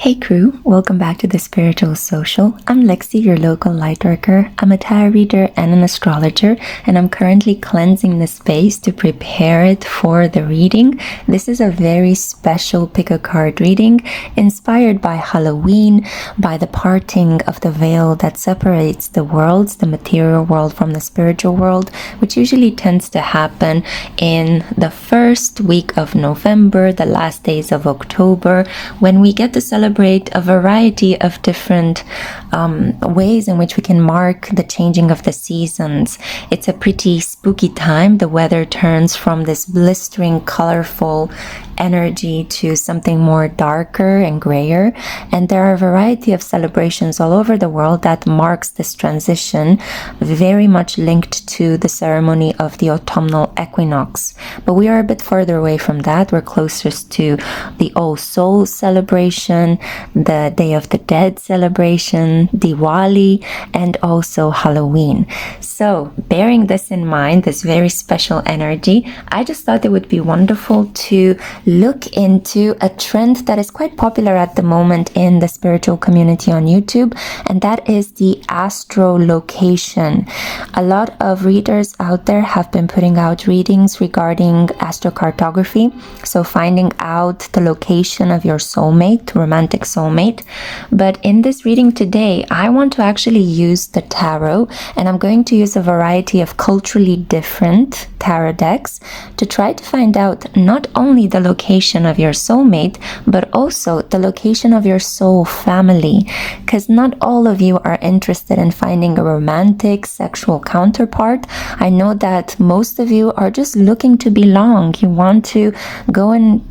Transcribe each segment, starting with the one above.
Hey crew, welcome back to The Spiritual Social. I'm Lexi, your local lightworker. I'm a tarot reader and an astrologer, and I'm currently cleansing the space to prepare it for the reading. This is a very special pick-a-card reading inspired by Halloween, by the parting of the veil that separates the worlds, the material world from the spiritual world, which usually tends to happen in the first week of November, the last days of October, when we get to celebrate a variety of different ways in which we can mark the changing of the seasons. It's a pretty spooky time. The weather turns from this blistering, colorful energy to something more darker and grayer, and there are a variety of celebrations all over the world that marks this transition, very much linked to the ceremony of the autumnal equinox. But we are a bit further away from that. We're closest to the All Souls celebration, the Day of the Dead celebration, Diwali, and also Halloween. So bearing this in mind, this very special energy, I just thought it would be wonderful to look into a trend that is quite popular at the moment in the spiritual community on YouTube, and that is the astrolocation. A lot of readers out there have been putting out readings regarding astrocartography, so finding out the location of your soulmate, romantic soulmate. But in this reading today, I want to actually use the tarot, and I'm going to use a variety of culturally different tarot decks to try to find out not only the location of your soulmate, but also the location of your soul family, because not all of you are interested in finding a romantic sexual counterpart. I know that most of you are just looking to belong. You want to go and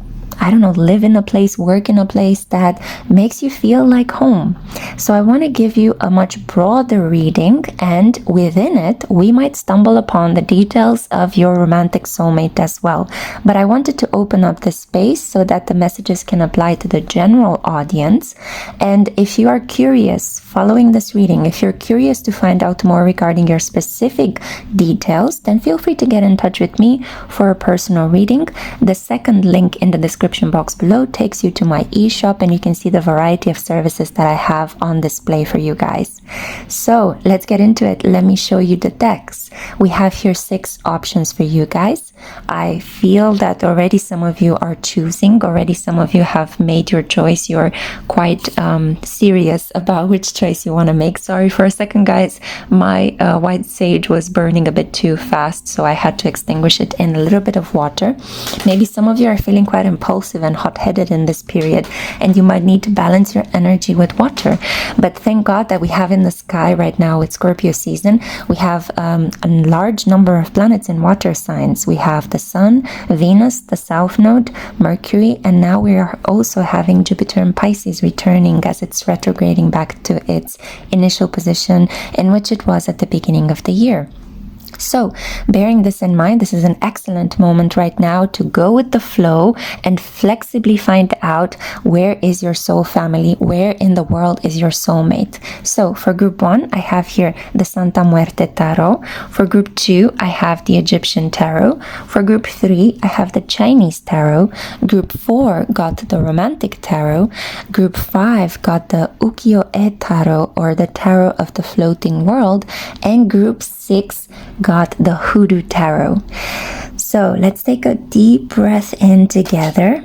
live in a place, work in a place that makes you feel like home. So I want to give you a much broader reading, and within it, we might stumble upon the details of your romantic soulmate as well. But I wanted to open up the space so that the messages can apply to the general audience. And if you are curious, following this reading, if you're curious to find out more regarding your specific details, then feel free to get in touch with me for a personal reading. The second link in the description box below takes you to my e-shop, and you can see the variety of services that I have on display for you guys. So let's get into it. Let me show you the decks. We have here 6 options for you guys. I feel that already some of you are choosing, already some of you have made your choice. You're quite serious about which choice you want to make. Sorry for a second, guys. My white sage was burning a bit too fast, so I had to extinguish it in a little bit of water. Maybe some of you are feeling quite impulsive and hot-headed in this period, and you might need to balance your energy with water. But thank God that we have in the sky right now with Scorpio season, we have a large number of planets in water signs. We have the Sun, Venus, the South Node, Mercury, and now we are also having Jupiter in Pisces returning as it's retrograding back to its initial position in which it was at the beginning of the year. So, bearing this in mind, this is an excellent moment right now to go with the flow and flexibly find out where is your soul family, where in the world is your soulmate. So, for group 1, I have here the Santa Muerte Tarot. For group 2, I have the Egyptian Tarot. For group 3, I have the Chinese Tarot. Group 4 got the Romantic Tarot. Group 5 got the Yukio-e Tarot, or the Tarot of the Floating World. And group 6 got the Hoodoo Tarot. So let's take a deep breath in together.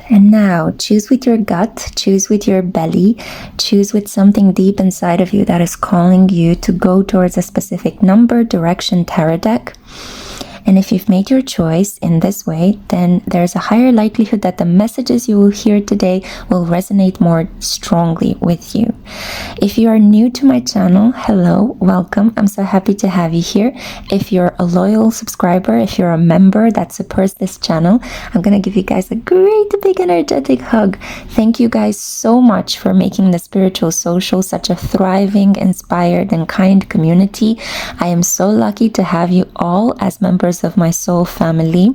And now choose with your gut, choose with your belly, choose with something deep inside of you that is calling you to go towards a specific number, direction, tarot deck. And if you've made your choice in this way, then there's a higher likelihood that the messages you will hear today will resonate more strongly with you. If you are new to my channel, hello, welcome. I'm so happy to have you here. If you're a loyal subscriber, if you're a member that supports this channel, I'm gonna give you guys a great big energetic hug. Thank you guys so much for making the Spiritual Social such a thriving, inspired, and kind community. I am so lucky to have you all as members of my soul family,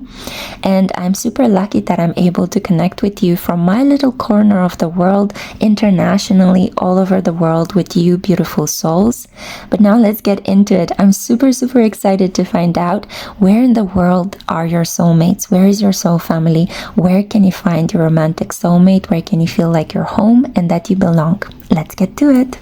and I'm super lucky that I'm able to connect with you from my little corner of the world, internationally, all over the world with you beautiful souls. But now let's get into it. I'm super excited to find out where in the world are your soulmates. Where is your soul family? Where can you find your romantic soulmate? Where can you feel like you're home and that you belong? Let's get to it.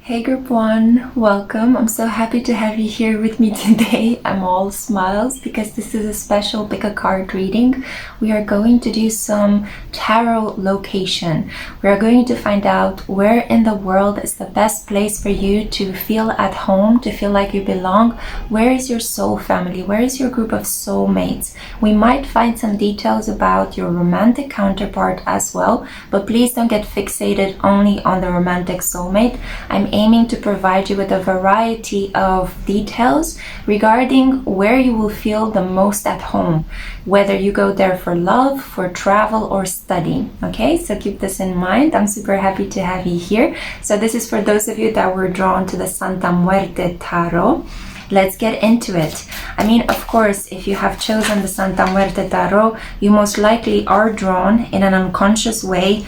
Hey group one, welcome. I'm so happy to have you here with me today. I'm all smiles because this is a special pick a card reading. We are going to do some tarot location. We are going to find out where in the world is the best place for you to feel at home, to feel like you belong. Where is your soul family? Where is your group of soulmates? We might find some details about your romantic counterpart as well, but please don't get fixated only on the romantic soulmate. I'm aiming to provide you with a variety of details regarding where you will feel the most at home, whether you go there for love, for travel, or study. Okay, so keep this in mind. I'm super happy to have you here. So this is for those of you that were drawn to the Santa Muerte Tarot. Let's get into it. I mean, of course, if you have chosen the Santa Muerte Tarot, you most likely are drawn in an unconscious way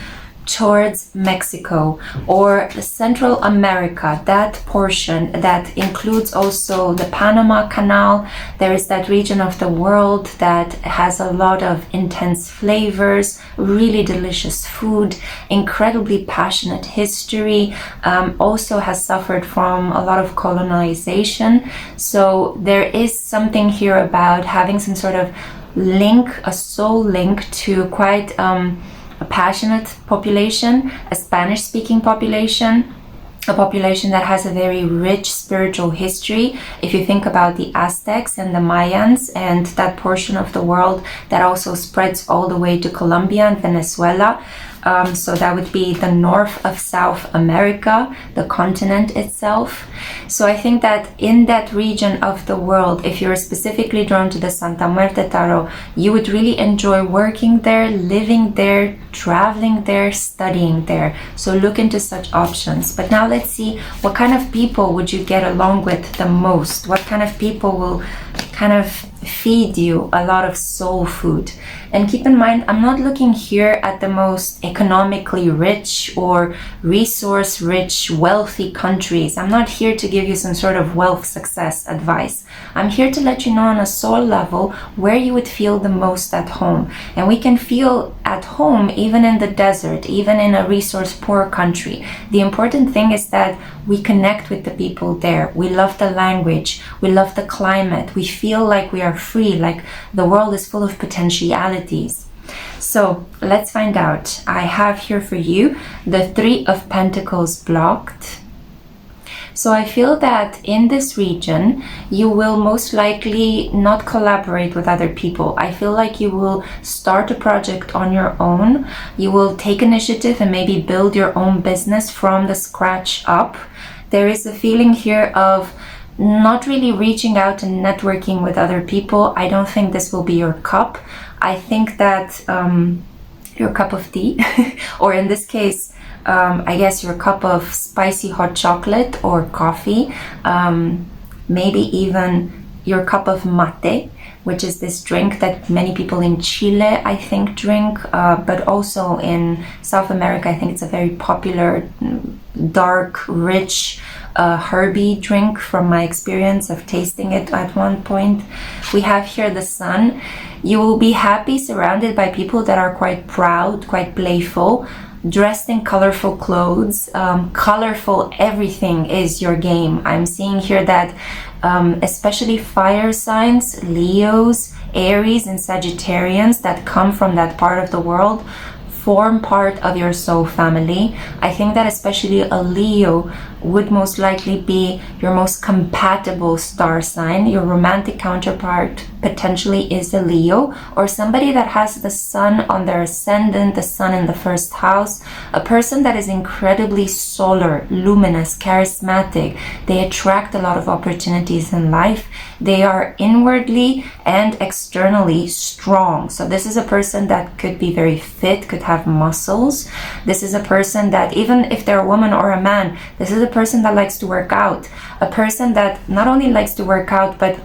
towards Mexico or Central America, that portion that includes also the Panama Canal. There is that region of the world that has a lot of intense flavors, really delicious food, incredibly passionate history, also has suffered from a lot of colonization. So there is something here about having some sort of link, a soul link to quite a passionate population, a Spanish-speaking population, a population that has a very rich spiritual history. If you think about the Aztecs and the Mayans and that portion of the world that also spreads all the way to Colombia and Venezuela, so that would be the north of South America, the continent itself. So I think that in that region of the world, if you're specifically drawn to the Santa Muerte Tarot, you would really enjoy working there, living there, traveling there, studying there. So look into such options. But now let's see, what kind of people would you get along with the most? What kind of people will kind of feed you a lot of soul food? And keep in mind, I'm not looking here at the most economically rich or resource rich, wealthy countries. I'm not here to give you some sort of wealth success advice. I'm here to let you know on a soul level where you would feel the most at home. And we can feel at home even in the desert, even in a resource poor country. The important thing is that we connect with the people there. We love the language. We love the climate. We feel like we are free, like the world is full of potentialities. So let's find out. I have here for you the Three of Pentacles blocked. So I feel that in this region, you will most likely not collaborate with other people. I feel like you will start a project on your own. You will take initiative and maybe build your own business from the scratch up. There is a feeling here of not really reaching out and networking with other people. I don't think this will be your cup. I think that your cup of tea, or in this case, I guess your cup of spicy hot chocolate or coffee, maybe even your cup of mate, which is this drink that many people in Chile, I think, drink, but also in South America. I think it's a very popular, dark, rich, herby drink from my experience of tasting it at one point. We have here the Sun. You will be happy surrounded by people that are quite proud, quite playful, dressed in colorful clothes. Colorful everything is your game. I'm seeing here that especially fire signs, Leos, Aries, and Sagittarians that come from that part of the world form part of your soul family. I think that especially a Leo would most likely be your most compatible star sign. Your romantic counterpart potentially is a Leo, or somebody that has the sun on their ascendant, the sun in the first house, a person that is incredibly solar, luminous, charismatic. They attract a lot of opportunities in life. They are inwardly and externally strong. So this is a person that could be very fit, could have muscles. This is a person that, even if they're a woman or a man, this is a person that likes to work out. A person that not only likes to work out, but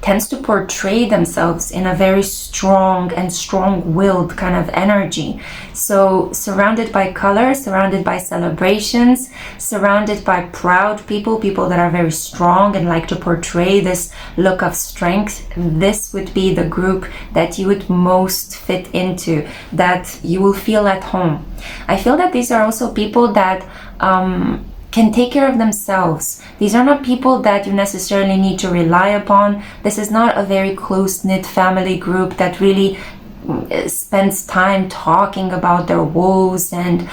tends to portray themselves in a very strong and strong-willed kind of energy. So surrounded by color, surrounded by celebrations, surrounded by proud people, people that are very strong and like to portray this look of strength, this would be the group that you would most fit into, that you will feel at home. I feel that these are also people that can take care of themselves. These are not people that you necessarily need to rely upon. This is not a very close-knit family group that really spends time talking about their woes and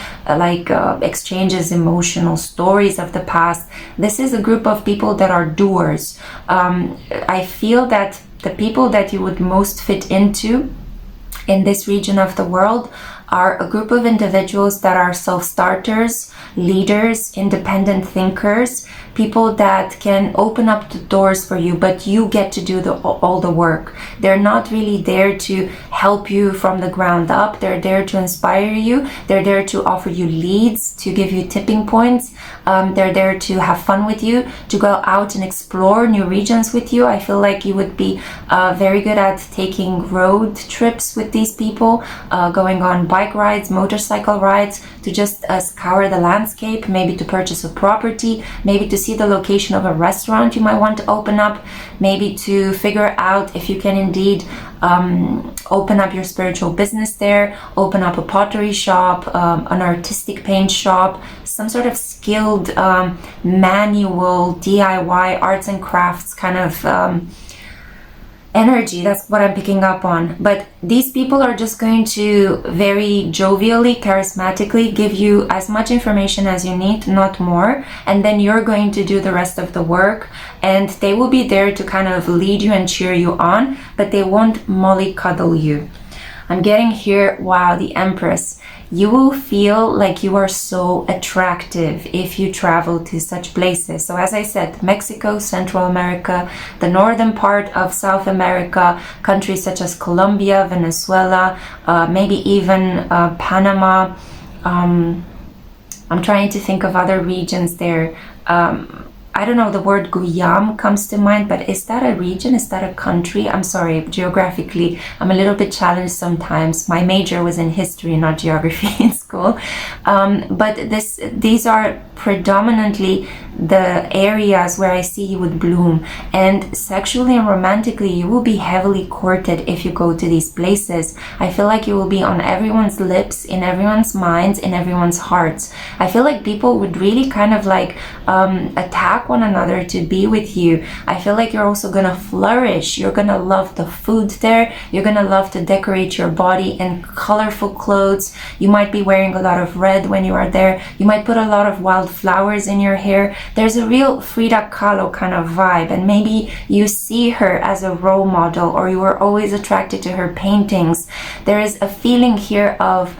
exchanges emotional stories of the past. This is a group of people that are doers. I feel that the people that you would most fit into in this region of the world are a group of individuals that are self-starters, leaders, independent thinkers, people that can open up the doors for you, but you get to do all the work. They're not really there to help you from the ground up. They're there to inspire you. They're there to offer you leads, to give you tipping points. They're there to have fun with you, to go out and explore new regions with you. I feel like you would be very good at taking road trips with these people, going on bike rides, motorcycle rides, to just scour the landscape, maybe to purchase a property, maybe to see the location of a restaurant you might want to open up, maybe to figure out if you can indeed open up your spiritual business there, open up a pottery shop, an artistic paint shop, some sort of skilled manual DIY arts and crafts kind of energy. That's what I'm picking up on. But these people are just going to very jovially, charismatically give you as much information as you need, not more, and then you're going to do the rest of the work, and they will be there to kind of lead you and cheer you on, but they won't mollycoddle you. I'm getting here, wow, the Empress. You will feel like you are so attractive if you travel to such places. So as I said, Mexico, Central America, the northern part of South America, countries such as Colombia, Venezuela, maybe even Panama. I'm trying to think of other regions there. I don't know, the word Guyam comes to mind, but is that a region? Is that a country? I'm sorry, geographically, I'm a little bit challenged sometimes. My major was in history, not geography in school. But these are predominantly the areas where I see you would bloom. And sexually and romantically, you will be heavily courted if you go to these places. I feel like you will be on everyone's lips, in everyone's minds, in everyone's hearts. I feel like people would really kind of like attack one another to be with you. I feel like you're also gonna flourish. You're gonna love the food there. You're gonna love to decorate your body in colorful clothes. You might be wearing a lot of red when you are there. You might put a lot of wild flowers in your hair. There's a real Frida Kahlo kind of vibe, and maybe you see her as a role model, or you were always attracted to her paintings. There is a feeling here of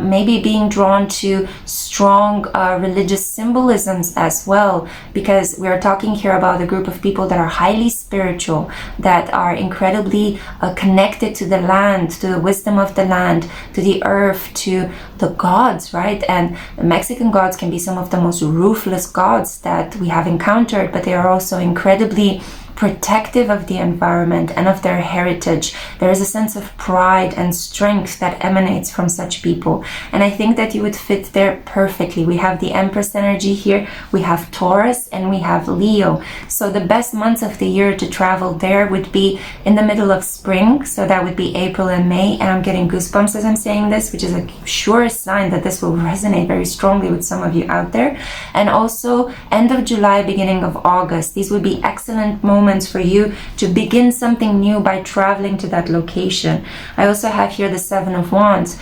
maybe being drawn to strong religious symbolisms as well, because we are talking here about a group of people that are highly spiritual, that are incredibly connected to the land, to the wisdom of the land, to the earth, to the gods, right? And the Mexican gods can be some of the most ruthless gods that we have encountered, but they are also incredibly protective of the environment and of their heritage. There is a sense of pride and strength that emanates from such people, and I think that you would fit there perfectly. We have the Empress energy here, we have Taurus, and we have Leo. So the best months of the year to travel there would be in the middle of spring, so that would be April and May, and I'm getting goosebumps as I'm saying this, which is a sure sign that this will resonate very strongly with some of you out there. And also end of July, beginning of August. These would be excellent moments for you to begin something new by traveling to that location. I also have here the Seven of Wands.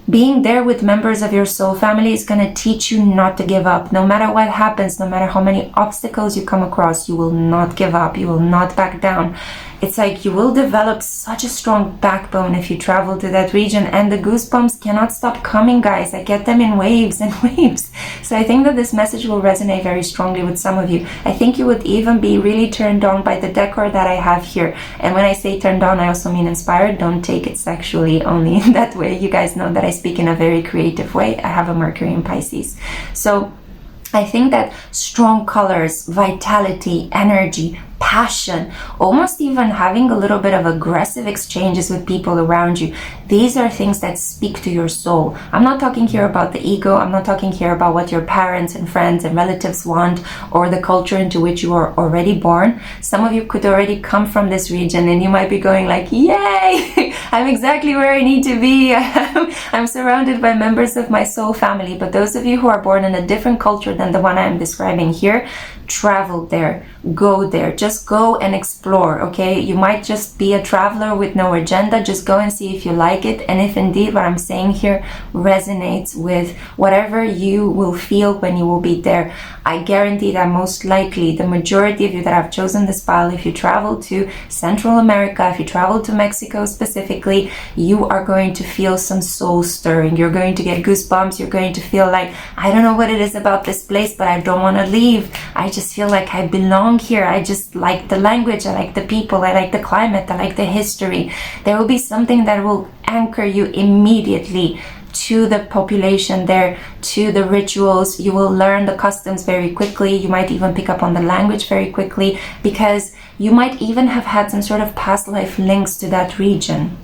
being there with members of your soul family is going to teach you not to give up. No matter what happens, no matter how many obstacles you come across, you will not give up. You will not back down. It's like you will develop such a strong backbone if you travel to that region, and the goosebumps cannot stop coming, guys. I get them in waves and waves. So I think that this message will resonate very strongly with some of you. I think you would even be really turned on by the decor that I have here. And when I say turned on, I also mean inspired. Don't take it sexually, only in that way. You guys know that I speak in a very creative way. I have a Mercury in Pisces. So I think that strong colors, vitality, energy, passion, almost even having a little bit of aggressive exchanges with people around you, these are things that speak to your soul. I'm not talking here about the ego. I'm not talking here about what your parents and friends and relatives want, or the culture into which you are already born. Some of you could already come from this region, and you might be going like, yay, I'm exactly where I need to be. I'm surrounded by members of my soul family. But those of you who are born in a different culture than the one I'm describing here, travel there, go there, just go and explore. Okay, you might just be a traveler with no agenda. Just go and see if you like it, and if indeed what I'm saying here resonates with whatever you will feel when you will be there. I guarantee that most likely the majority of you that have chosen this pile, if you travel to Central America, if you travel to Mexico specifically, you are going to feel some soul stirring. You're going to get goosebumps. You're going to feel like, I don't know what it is about this place, but I don't want to leave. I just feel like I belong here. I just like the language. I like the people. I like the climate. I like the history. There will be something that will anchor you immediately to the population there, to the rituals. You will learn the customs very quickly. You might even pick up on the language very quickly, because you might even have had some sort of past life links to that region.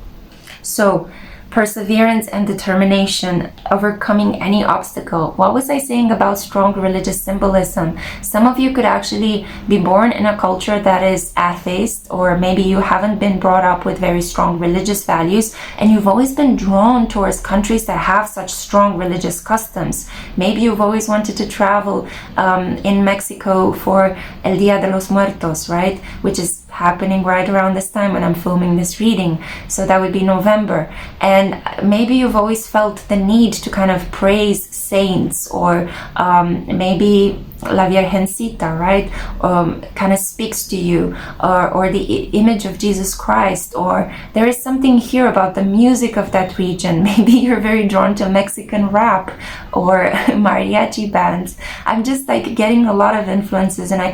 So perseverance and determination, overcoming any obstacle. What was I saying about strong religious symbolism? Some of you could actually be born in a culture that is atheist, or maybe you haven't been brought up with very strong religious values, and you've always been drawn towards countries that have such strong religious customs. Maybe you've always wanted to travel in Mexico for El Dia de los Muertos, right? Which is happening right around this time when I'm filming this reading. So that would be November. And maybe you've always felt the need to kind of praise saints, or maybe La Virgencita, right? Kind of speaks to you, or the image of Jesus Christ, or there is something here about the music of that region. Maybe you're very drawn to Mexican rap or mariachi bands. I'm just like getting a lot of influences, and I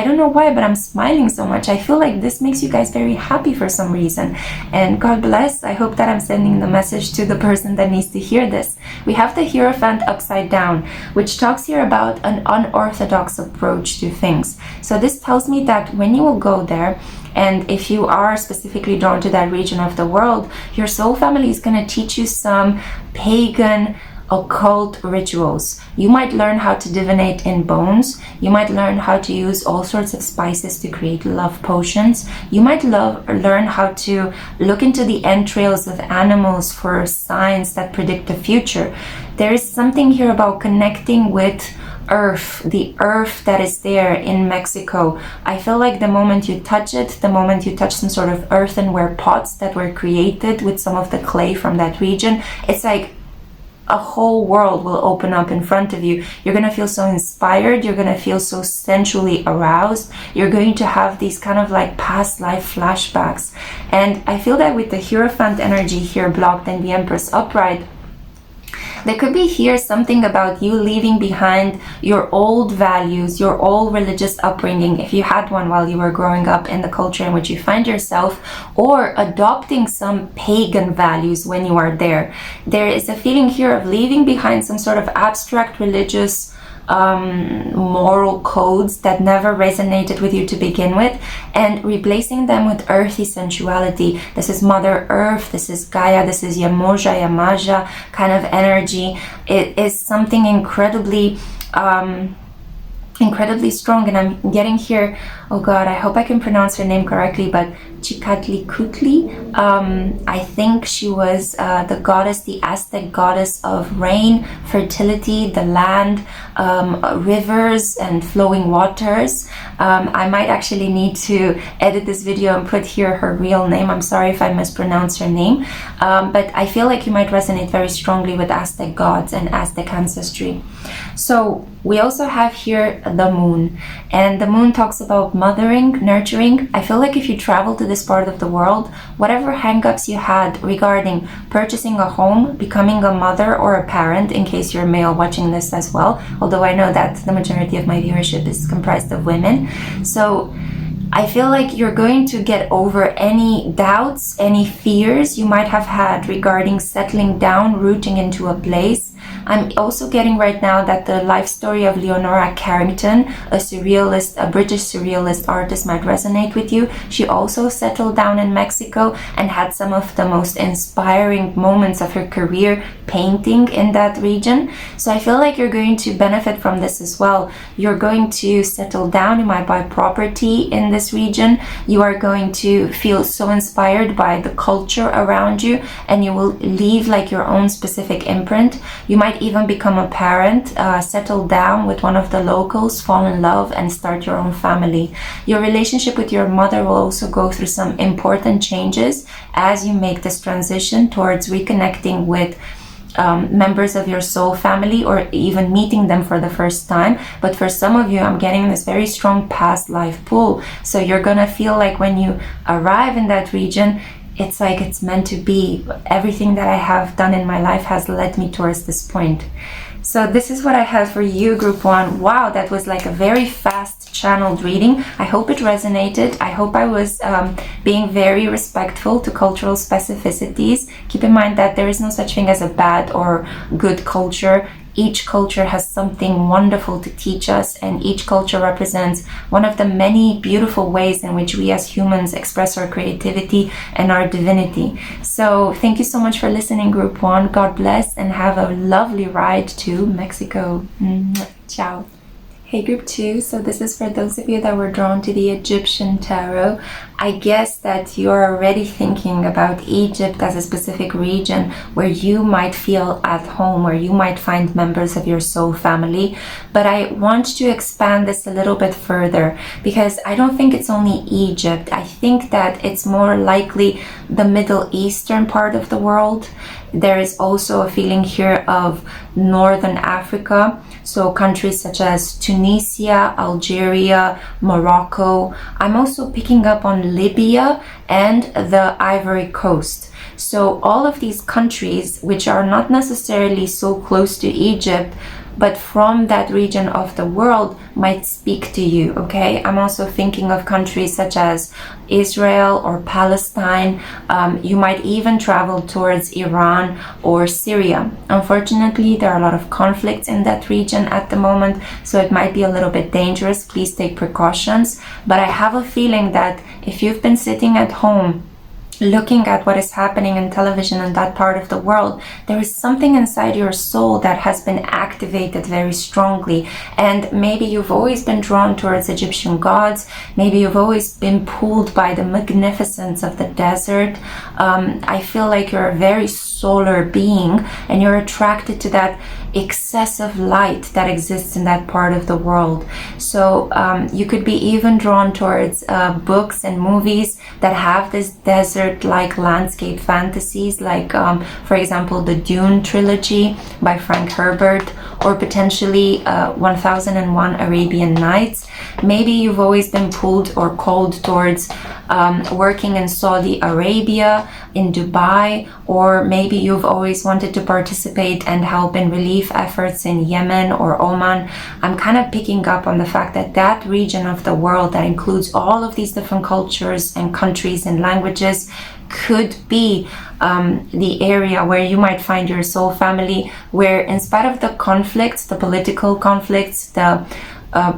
don't know why, but I'm smiling so much. I feel like this makes you guys very happy for some reason, and God bless. I hope that I'm sending the message to the person that needs to hear this. We have the Hierophant upside down, which talks here about an unorthodox approach to things. So this tells me that when you will go there, and if you are specifically drawn to that region of the world, your soul family is going to teach you some pagan occult rituals. You might learn how to divinate in bones. You might learn how to use all sorts of spices to create love potions. You might learn how to look into the entrails of animals for signs that predict the future. There is something here about connecting with earth, the earth that is there in Mexico. I feel like the moment you touch it, the moment you touch some sort of earthenware pots that were created with some of the clay from that region, it's like a whole world will open up in front of you. You're going to feel so inspired. You're going to feel so sensually aroused. You're going to have these kind of like past life flashbacks. And I feel that with the Hierophant energy here blocked and the Empress upright, there could be here something about you leaving behind your old values, your old religious upbringing, if you had one while you were growing up in the culture in which you find yourself, or adopting some pagan values when you are there. There is a feeling here of leaving behind some sort of abstract religious moral codes that never resonated with you to begin with, and replacing them with earthy sensuality. This is Mother Earth, this is Gaia, this is Yamoja, Yamaja kind of energy. It is something incredibly incredibly strong. And I'm getting here, oh god, I hope I can pronounce her name correctly, but Chicatlicutli. I think she was the goddess, the Aztec goddess of rain, fertility, the land, rivers and flowing waters. I might actually need to edit this video and put here her real name. I'm sorry if I mispronounce her name, but I feel like you might resonate very strongly with Aztec gods and Aztec ancestry. So we also have here the moon, and the moon talks about mothering, nurturing. I feel like if you travel to this part of the world, whatever hangups you had regarding purchasing a home, becoming a mother or a parent, in case you're male watching this as well, although I know that the majority of my viewership is comprised of women. So I feel like you're going to get over any doubts, any fears you might have had regarding settling down, rooting into a place. I'm also getting right now that the life story of Leonora Carrington, a surrealist, a British surrealist artist, might resonate with you. She also settled down in Mexico and had some of the most inspiring moments of her career painting in that region. So I feel like you're going to benefit from this as well. You're going to settle down, you might buy property in this region. You are going to feel so inspired by the culture around you, and you will leave like your own specific imprint. You might even become a parent, settle down with one of the locals, fall in love, and start your own family. Your relationship with your mother will also go through some important changes as you make this transition towards reconnecting with members of your soul family, or even meeting them for the first time. But for some of you, I'm getting this very strong past life pull. So you're gonna feel like when you arrive in that region, it's like it's meant to be. Everything that I have done in my life has led me towards this point. So this is what I have for you, group 1. Wow, that was like a very fast channeled reading. I hope it resonated. I hope I was being very respectful to cultural specificities. Keep in mind that there is no such thing as a bad or good culture. Each culture has something wonderful to teach us, and each culture represents one of the many beautiful ways in which we as humans express our creativity and our divinity. So thank you so much for listening, group 1. God bless, and have a lovely ride to Mexico. Ciao. Hey group 2, so this is for those of you that were drawn to the Egyptian tarot. I guess that you're already thinking about Egypt as a specific region where you might feel at home, where you might find members of your soul family. But I want to expand this a little bit further, because I don't think it's only Egypt. I think that it's more likely the Middle Eastern part of the world. There is also a feeling here of Northern Africa. So countries such as Tunisia, Algeria, Morocco. I'm also picking up on Libya and the Ivory Coast. So all of these countries, which are not necessarily so close to Egypt, but from that region of the world, might speak to you, okay? I'm also thinking of countries such as Israel or Palestine. You might even travel towards Iran or Syria. Unfortunately, there are a lot of conflicts in that region at the moment, so it might be a little bit dangerous. Please take precautions. But I have a feeling that if you've been sitting at home looking at what is happening in television in that part of the world, there is something inside your soul that has been activated very strongly. And maybe you've always been drawn towards Egyptian gods. Maybe you've always been pulled by the magnificence of the desert. I feel like you're a very solar being, and you're attracted to that excessive light that exists in that part of the world. So you could be even drawn towards books and movies that have this desert-like landscape fantasies, like for example the Dune trilogy by Frank Herbert, or potentially 1001 Arabian Nights. Maybe you've always been pulled or called towards working in Saudi Arabia, in Dubai, or maybe you've always wanted to participate and help in relief efforts in Yemen or Oman. I'm kind of picking up on the fact that that region of the world that includes all of these different cultures and countries and languages could be the area where you might find your soul family, where in spite of the conflicts, the political conflicts, the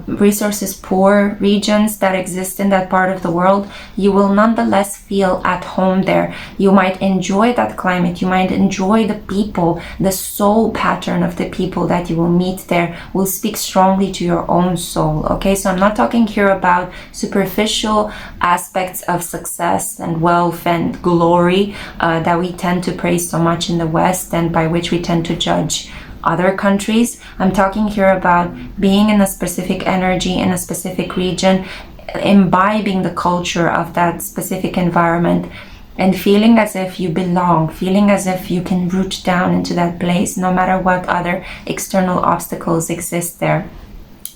resources poor regions that exist in that part of the world, you will nonetheless feel at home there. You might enjoy that climate, you might enjoy the people, the soul pattern of the people that you will meet there will speak strongly to your own soul. Okay, so I'm not talking here about superficial aspects of success and wealth and glory that we tend to praise so much in the West, and by which we tend to judge other countries. I'm talking here about being in a specific energy in a specific region, imbibing the culture of that specific environment, and feeling as if you belong, feeling as if you can root down into that place no matter what other external obstacles exist there.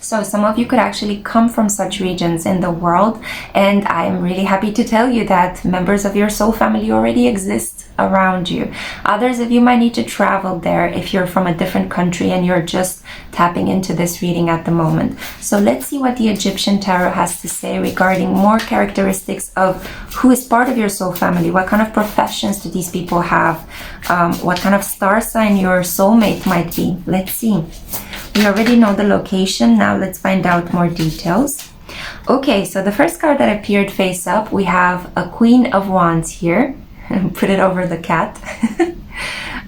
So some of you could actually come from such regions in the world, and I'm really happy to tell you that members of your soul family already exist around you. Others of you might need to travel there if you're from a different country and you're just tapping into this reading at the moment. So let's see what the Egyptian Tarot has to say regarding more characteristics of who is part of your soul family. What kind of professions do these people have? What kind of star sign your soulmate might be? Let's see. We already know the location. Now let's find out more details. Okay, so the first card that appeared face up, we have a Queen of Wands here. Put it over the cat.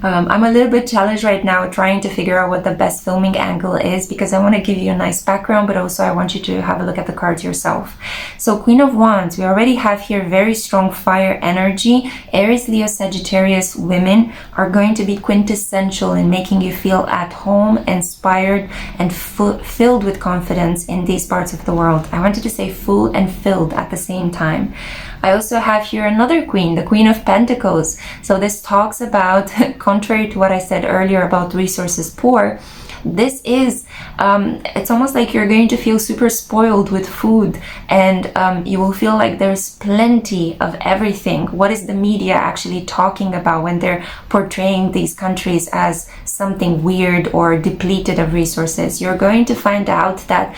I'm a little bit challenged right now trying to figure out what the best filming angle is, because I want to give you a nice background, but also I want you to have a look at the cards yourself. So Queen of Wands, we already have here very strong fire energy. Aries, Leo, Sagittarius women are going to be quintessential in making you feel at home, inspired, and filled with confidence in these parts of the world. I wanted to say full and filled at the same time. I also have here another queen, the Queen of Pentacles. So this talks about, contrary to what I said earlier about resources poor, this is, it's almost like you're going to feel super spoiled with food, and you will feel like there's plenty of everything. What is the media actually talking about when they're portraying these countries as something weird or depleted of resources? You're going to find out that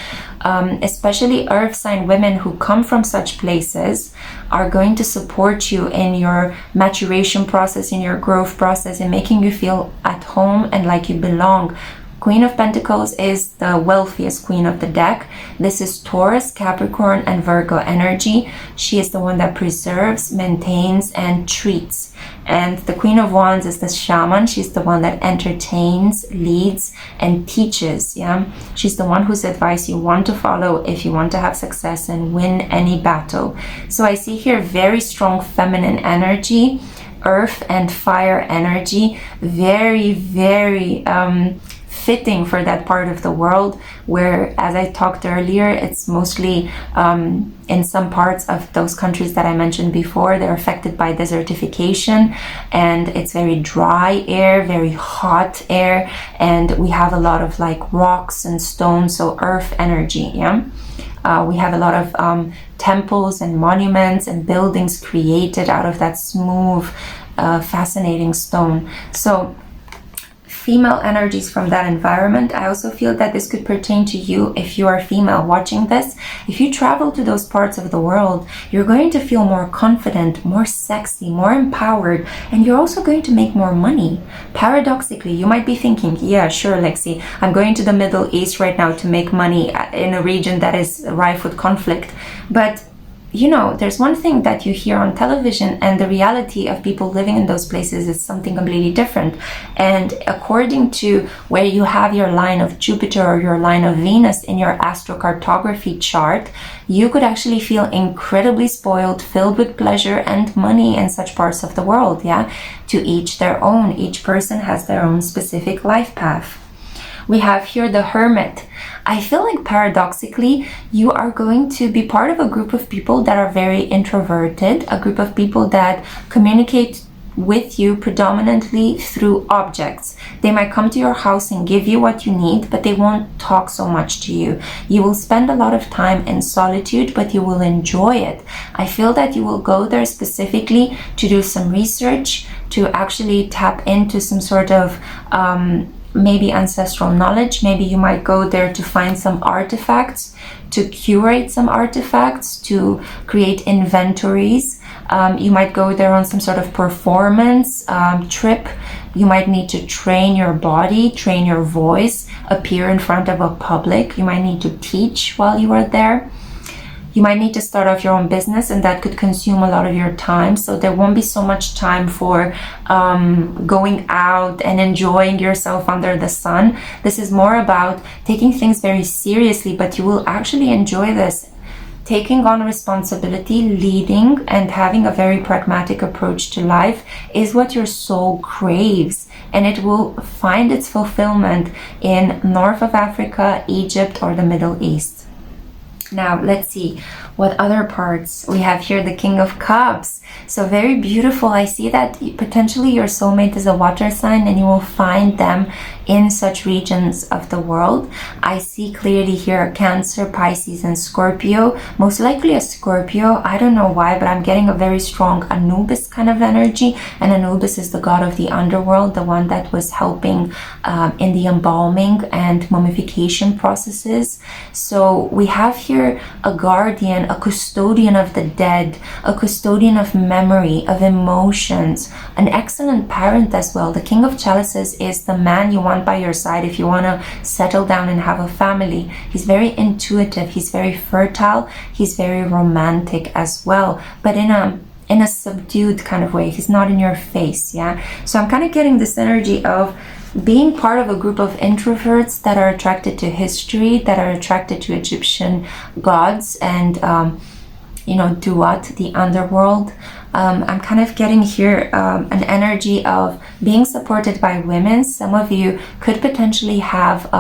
especially earth sign women who come from such places are going to support you in your maturation process, in your growth process, in making you feel at home and like you belong. Queen of Pentacles is the wealthiest queen of the deck. This is Taurus, Capricorn, and Virgo energy. She is the one that preserves, maintains, and treats. And the Queen of Wands is the shaman. She's the one that entertains, leads, and teaches. Yeah, she's the one whose advice you want to follow if you want to have success and win any battle. So I see here very strong feminine energy, earth and fire energy, very, very fitting for that part of the world where, as I talked earlier, it's mostly in some parts of those countries that I mentioned before, they're affected by desertification, and it's very dry air, very hot air, and we have a lot of like rocks and stones, so earth energy. Yeah, we have a lot of temples and monuments and buildings created out of that smooth, fascinating stone. So female energies from that environment. I also feel that this could pertain to you if you are female watching this. If you travel to those parts of the world, you're going to feel more confident, more sexy, more empowered, and you're also going to make more money. Paradoxically, you might be thinking, yeah, sure, Lexi, I'm going to the Middle East right now to make money in a region that is rife with conflict. But you know, there's one thing that you hear on television, and the reality of people living in those places is something completely different. And according to where you have your line of Jupiter or your line of Venus in your astrocartography chart, you could actually feel incredibly spoiled, filled with pleasure and money in such parts of the world. Yeah, to each their own. Each person has their own specific life path. We have here the Hermit. I feel like paradoxically, you are going to be part of a group of people that are very introverted, a group of people that communicate with you predominantly through objects. They might come to your house and give you what you need, but they won't talk so much to you. You will spend a lot of time in solitude, but you will enjoy it. I feel that you will go there specifically to do some research, to actually tap into some sort of maybe ancestral knowledge. Maybe you might go there to find some artifacts, to curate some artifacts, to create inventories. You might go there on some sort of performance trip. You might need to train your body, train your voice, appear in front of a public. You might need to teach while you are there. You might need to start off your own business, and that could consume a lot of your time. So there won't be so much time for going out and enjoying yourself under the sun. This is more about taking things very seriously, but you will actually enjoy this. Taking on responsibility, leading, and having a very pragmatic approach to life is what your soul craves, and it will find its fulfillment in North of Africa, Egypt, or the Middle East. Now, let's see what other parts we have here. The King of Cups. So very beautiful. I see that potentially your soulmate is a water sign, and you will find them in such regions of the world. I see clearly here Cancer, Pisces, and Scorpio. Most likely a Scorpio. I don't know why, but I'm getting a very strong Anubis kind of energy. And Anubis is the god of the underworld, the one that was helping in the embalming and mummification processes. So we have here a guardian, a custodian of the dead, a custodian of memory, of emotions, an excellent parent as well. The King of Chalices is the man you want by your side if you want to settle down and have a family. He's very intuitive, he's very fertile, he's very romantic as well, but in a subdued kind of way. He's not in your face. Yeah, so I'm kind of getting this energy of being part of a group of introverts that are attracted to history, that are attracted to Egyptian gods and Duat, the underworld. I'm kind of getting here an energy of being supported by women. Some of you could potentially have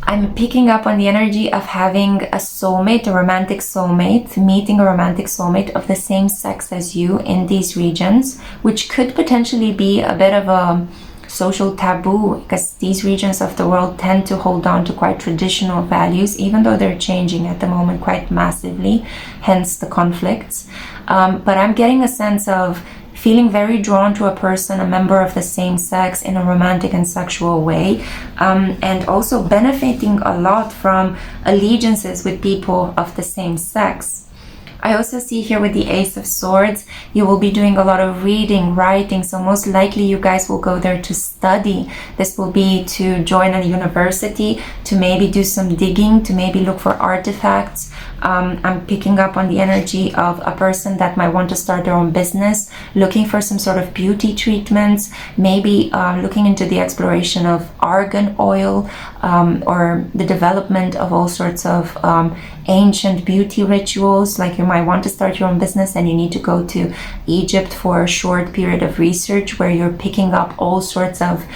I'm picking up on the energy of having a soulmate, a romantic soulmate, meeting a romantic soulmate of the same sex as you in these regions, which could potentially be a bit of a social taboo, because these regions of the world tend to hold on to quite traditional values, even though they're changing at the moment quite massively, hence the conflicts. But I'm getting a sense of feeling very drawn to a person, a member of the same sex, in a romantic and sexual way, and also benefiting a lot from allegiances with people of the same sex. I also see here with the Ace of Swords, you will be doing a lot of reading, writing, so most likely you guys will go there to study. This will be to join a university, to maybe do some digging, to maybe look for artifacts. I'm picking up on the energy of a person that might want to start their own business, looking for some sort of beauty treatments, maybe looking into the exploration of argan oil, or the development of all sorts of ancient beauty rituals. Like you might want to start your own business and you need to go to Egypt for a short period of research where you're picking up all sorts of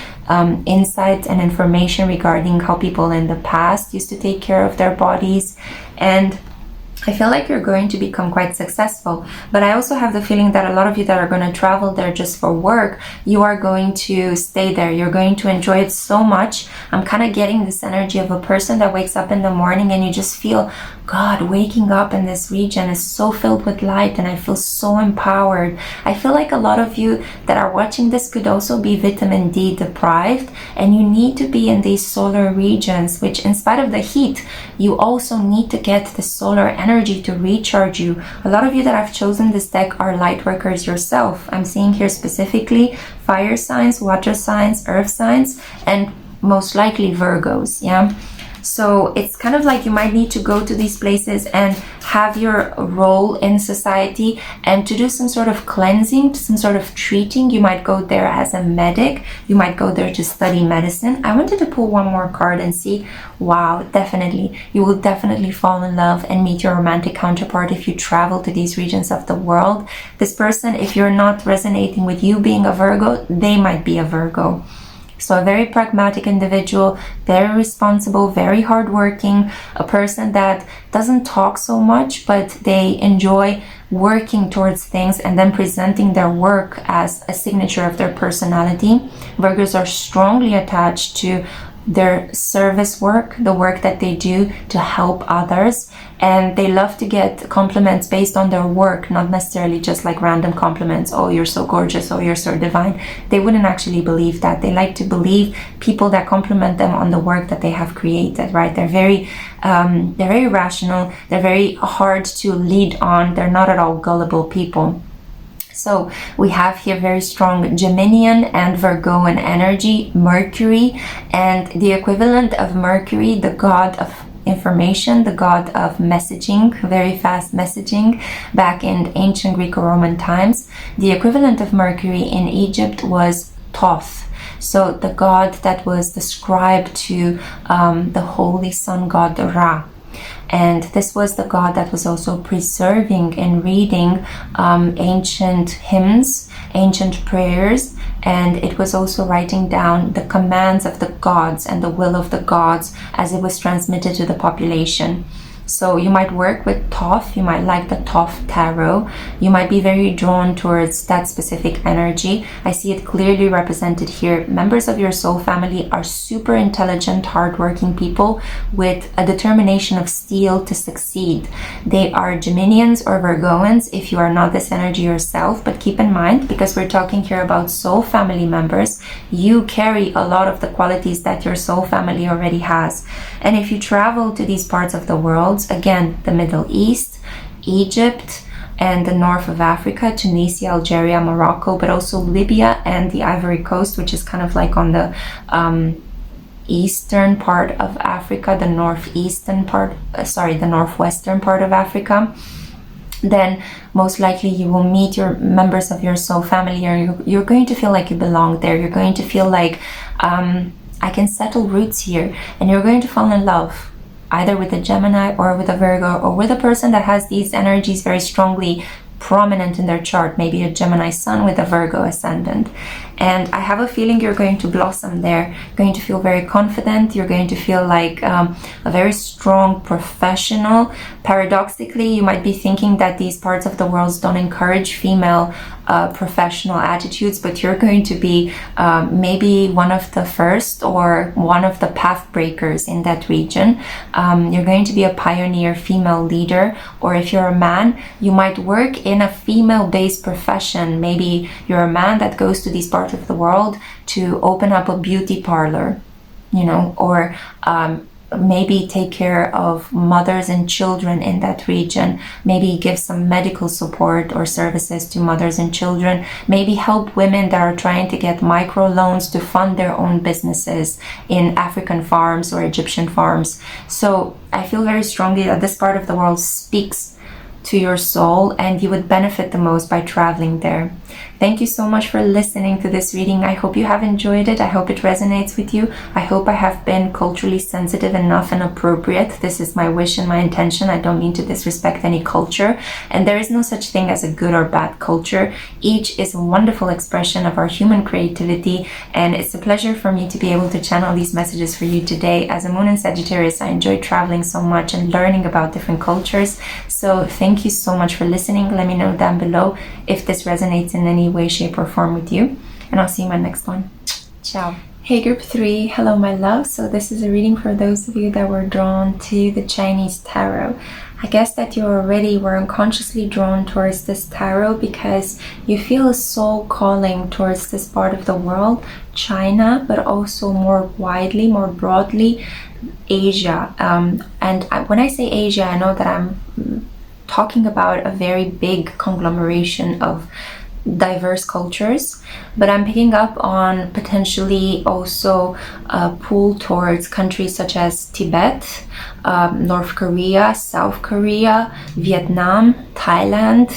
insights and information regarding how people in the past used to take care of their bodies. And I feel like you're going to become quite successful, but I also have the feeling that a lot of you that are going to travel there just for work, you are going to stay there. You're going to enjoy it so much. I'm kind of getting this energy of a person that wakes up in the morning and you just feel, God, waking up in this region is so filled with light and I feel so empowered. I feel like a lot of you that are watching this could also be vitamin D deprived, and you need to be in these solar regions, which in spite of the heat, you also need to get the solar energy to recharge you. A lot of you that have chosen this deck are light workers yourself. I'm seeing here specifically fire signs, water signs, earth signs, and most likely Virgos. Yeah. So it's kind of like you might need to go to these places and have your role in society and to do some sort of cleansing, some sort of treating. You might go there as a medic. You might go there to study medicine. I wanted to pull one more card and see. Wow, definitely. You will definitely fall in love and meet your romantic counterpart if you travel to these regions of the world. This person, if you're not resonating with you being a Virgo, they might be a Virgo. So a very pragmatic individual, very responsible, very hardworking, a person that doesn't talk so much, but they enjoy working towards things and then presenting their work as a signature of their personality. Virgos are strongly attached to their service work, the work that they do to help others, and they love to get compliments based on their work, not necessarily just like random compliments. Oh, you're so gorgeous. Oh, you're so divine. They wouldn't actually believe that. They like to believe people that compliment them on the work that they have created, right? They're very rational. They're very hard to lead on. They're not at all gullible people. So we have here very strong Geminian and Virgoan energy, Mercury, and the equivalent of Mercury, the god of information, the god of messaging, very fast messaging back in ancient Greco-Roman times. The equivalent of Mercury in Egypt was Thoth. So the god that was ascribed to the holy sun god Ra. And this was the god that was also preserving and reading ancient hymns, ancient prayers, and it was also writing down the commands of the gods and the will of the gods as it was transmitted to the population. So you might work with Thoth, you might like the Thoth tarot, you might be very drawn towards that specific energy. I see it clearly represented here. Members of your soul family are super intelligent, hardworking people with a determination of steel to succeed. They are Geminians or Virgoans if you are not this energy yourself, but keep in mind, because we're talking here about soul family members, you carry a lot of the qualities that your soul family already has. And if you travel to these parts of the world, again, the Middle East, Egypt, and the north of Africa, Tunisia, Algeria, Morocco, but also Libya and the Ivory Coast, which is kind of like on the eastern part of Africa, the northwestern part of Africa, then most likely you will meet your members of your soul family, or you're going to feel like you belong there. You're going to feel like I can settle roots here, and you're going to fall in love either with a Gemini or with a Virgo, or with a person that has these energies very strongly prominent in their chart, maybe a Gemini sun with a Virgo ascendant. And I have a feeling you're going to blossom there. You're going to feel very confident. You're going to feel like a very strong professional. Paradoxically, you might be thinking that these parts of the world don't encourage female professional attitudes, but you're going to be maybe one of the first or one of the path breakers in that region. You're going to be a pioneer female leader, or if you're a man, you might work in a female-based profession. Maybe you're a man that goes to these parts of the world to open up a beauty parlor, you know, or maybe take care of mothers and children in that region, maybe give some medical support or services to mothers and children, maybe help women that are trying to get micro loans to fund their own businesses in African farms or Egyptian farms. So I feel very strongly that this part of the world speaks to your soul, and you would benefit the most by traveling there. Thank you so much for listening to this reading. I hope you have enjoyed it. I hope it resonates with you. I hope I have been culturally sensitive enough and appropriate. This is my wish and my intention. I don't mean to disrespect any culture. And there is no such thing as a good or bad culture. Each is a wonderful expression of our human creativity. And it's a pleasure for me to be able to channel these messages for you today. As a moon in Sagittarius, I enjoy traveling so much and learning about different cultures. So thank you so much for listening. Let me know down below if this resonates in any way, shape, or form with you, and I'll see you in my next one. Ciao. Hey group 3, hello my love. So this is a reading for those of you that were drawn to the Chinese tarot. I guess that you already were unconsciously drawn towards this tarot because you feel a soul calling towards this part of the world, China, but also more widely, more broadly, Asia. When I say Asia, I know that I'm talking about a very big conglomeration of diverse cultures, but I'm picking up on potentially also a pull towards countries such as Tibet, North Korea, South Korea, Vietnam, Thailand,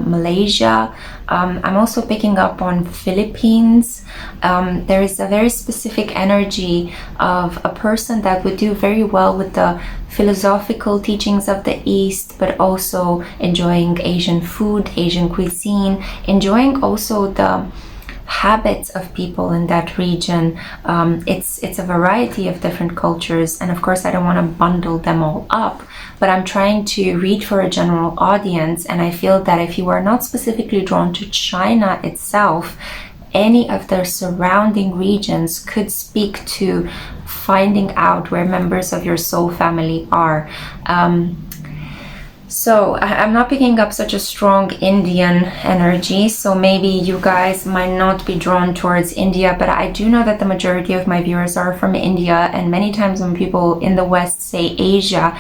Malaysia. I'm also picking up on Philippines. There is a very specific energy of a person that would do very well with the philosophical teachings of the East, but also enjoying Asian food, Asian cuisine, enjoying also the habits of people in that region. It's a variety of different cultures, and of course I don't want to bundle them all up, but I'm trying to read for a general audience, and I feel that if you are not specifically drawn to China itself, any of the surrounding regions could speak to finding out where members of your soul family are. So I'm not picking up such a strong Indian energy, so maybe you guys might not be drawn towards India, but I do know that the majority of my viewers are from India, and many times when people in the West say Asia,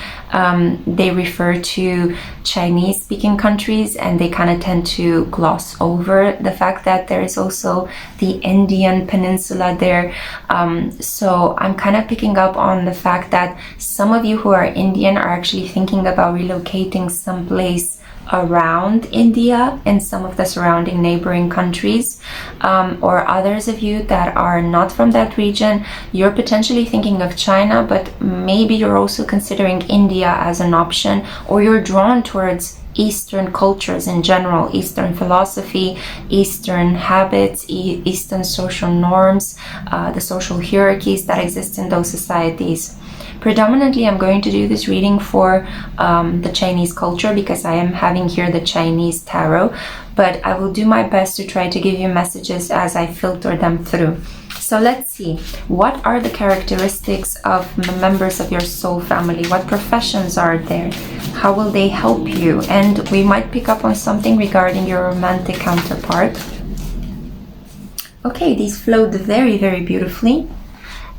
they refer to Chinese speaking countries, and they kind of tend to gloss over the fact that there is also the Indian peninsula there. So I'm kind of picking up on the fact that some of you who are Indian are actually thinking about relocating someplace around India and some of the surrounding neighboring countries, or others of you that are not from that region, you're potentially thinking of China, but maybe you're also considering India as an option, or you're drawn towards Eastern cultures in general, Eastern philosophy, Eastern habits, Eastern social norms, the social hierarchies that exist in those societies. Predominantly, I'm going to do this reading for the Chinese culture because I am having here the Chinese tarot, but I will do my best to try to give you messages as I filter them through. So let's see, what are the characteristics of the members of your soul family? What professions are there? How will they help you? And we might pick up on something regarding your romantic counterpart. Okay, these flowed very, very beautifully.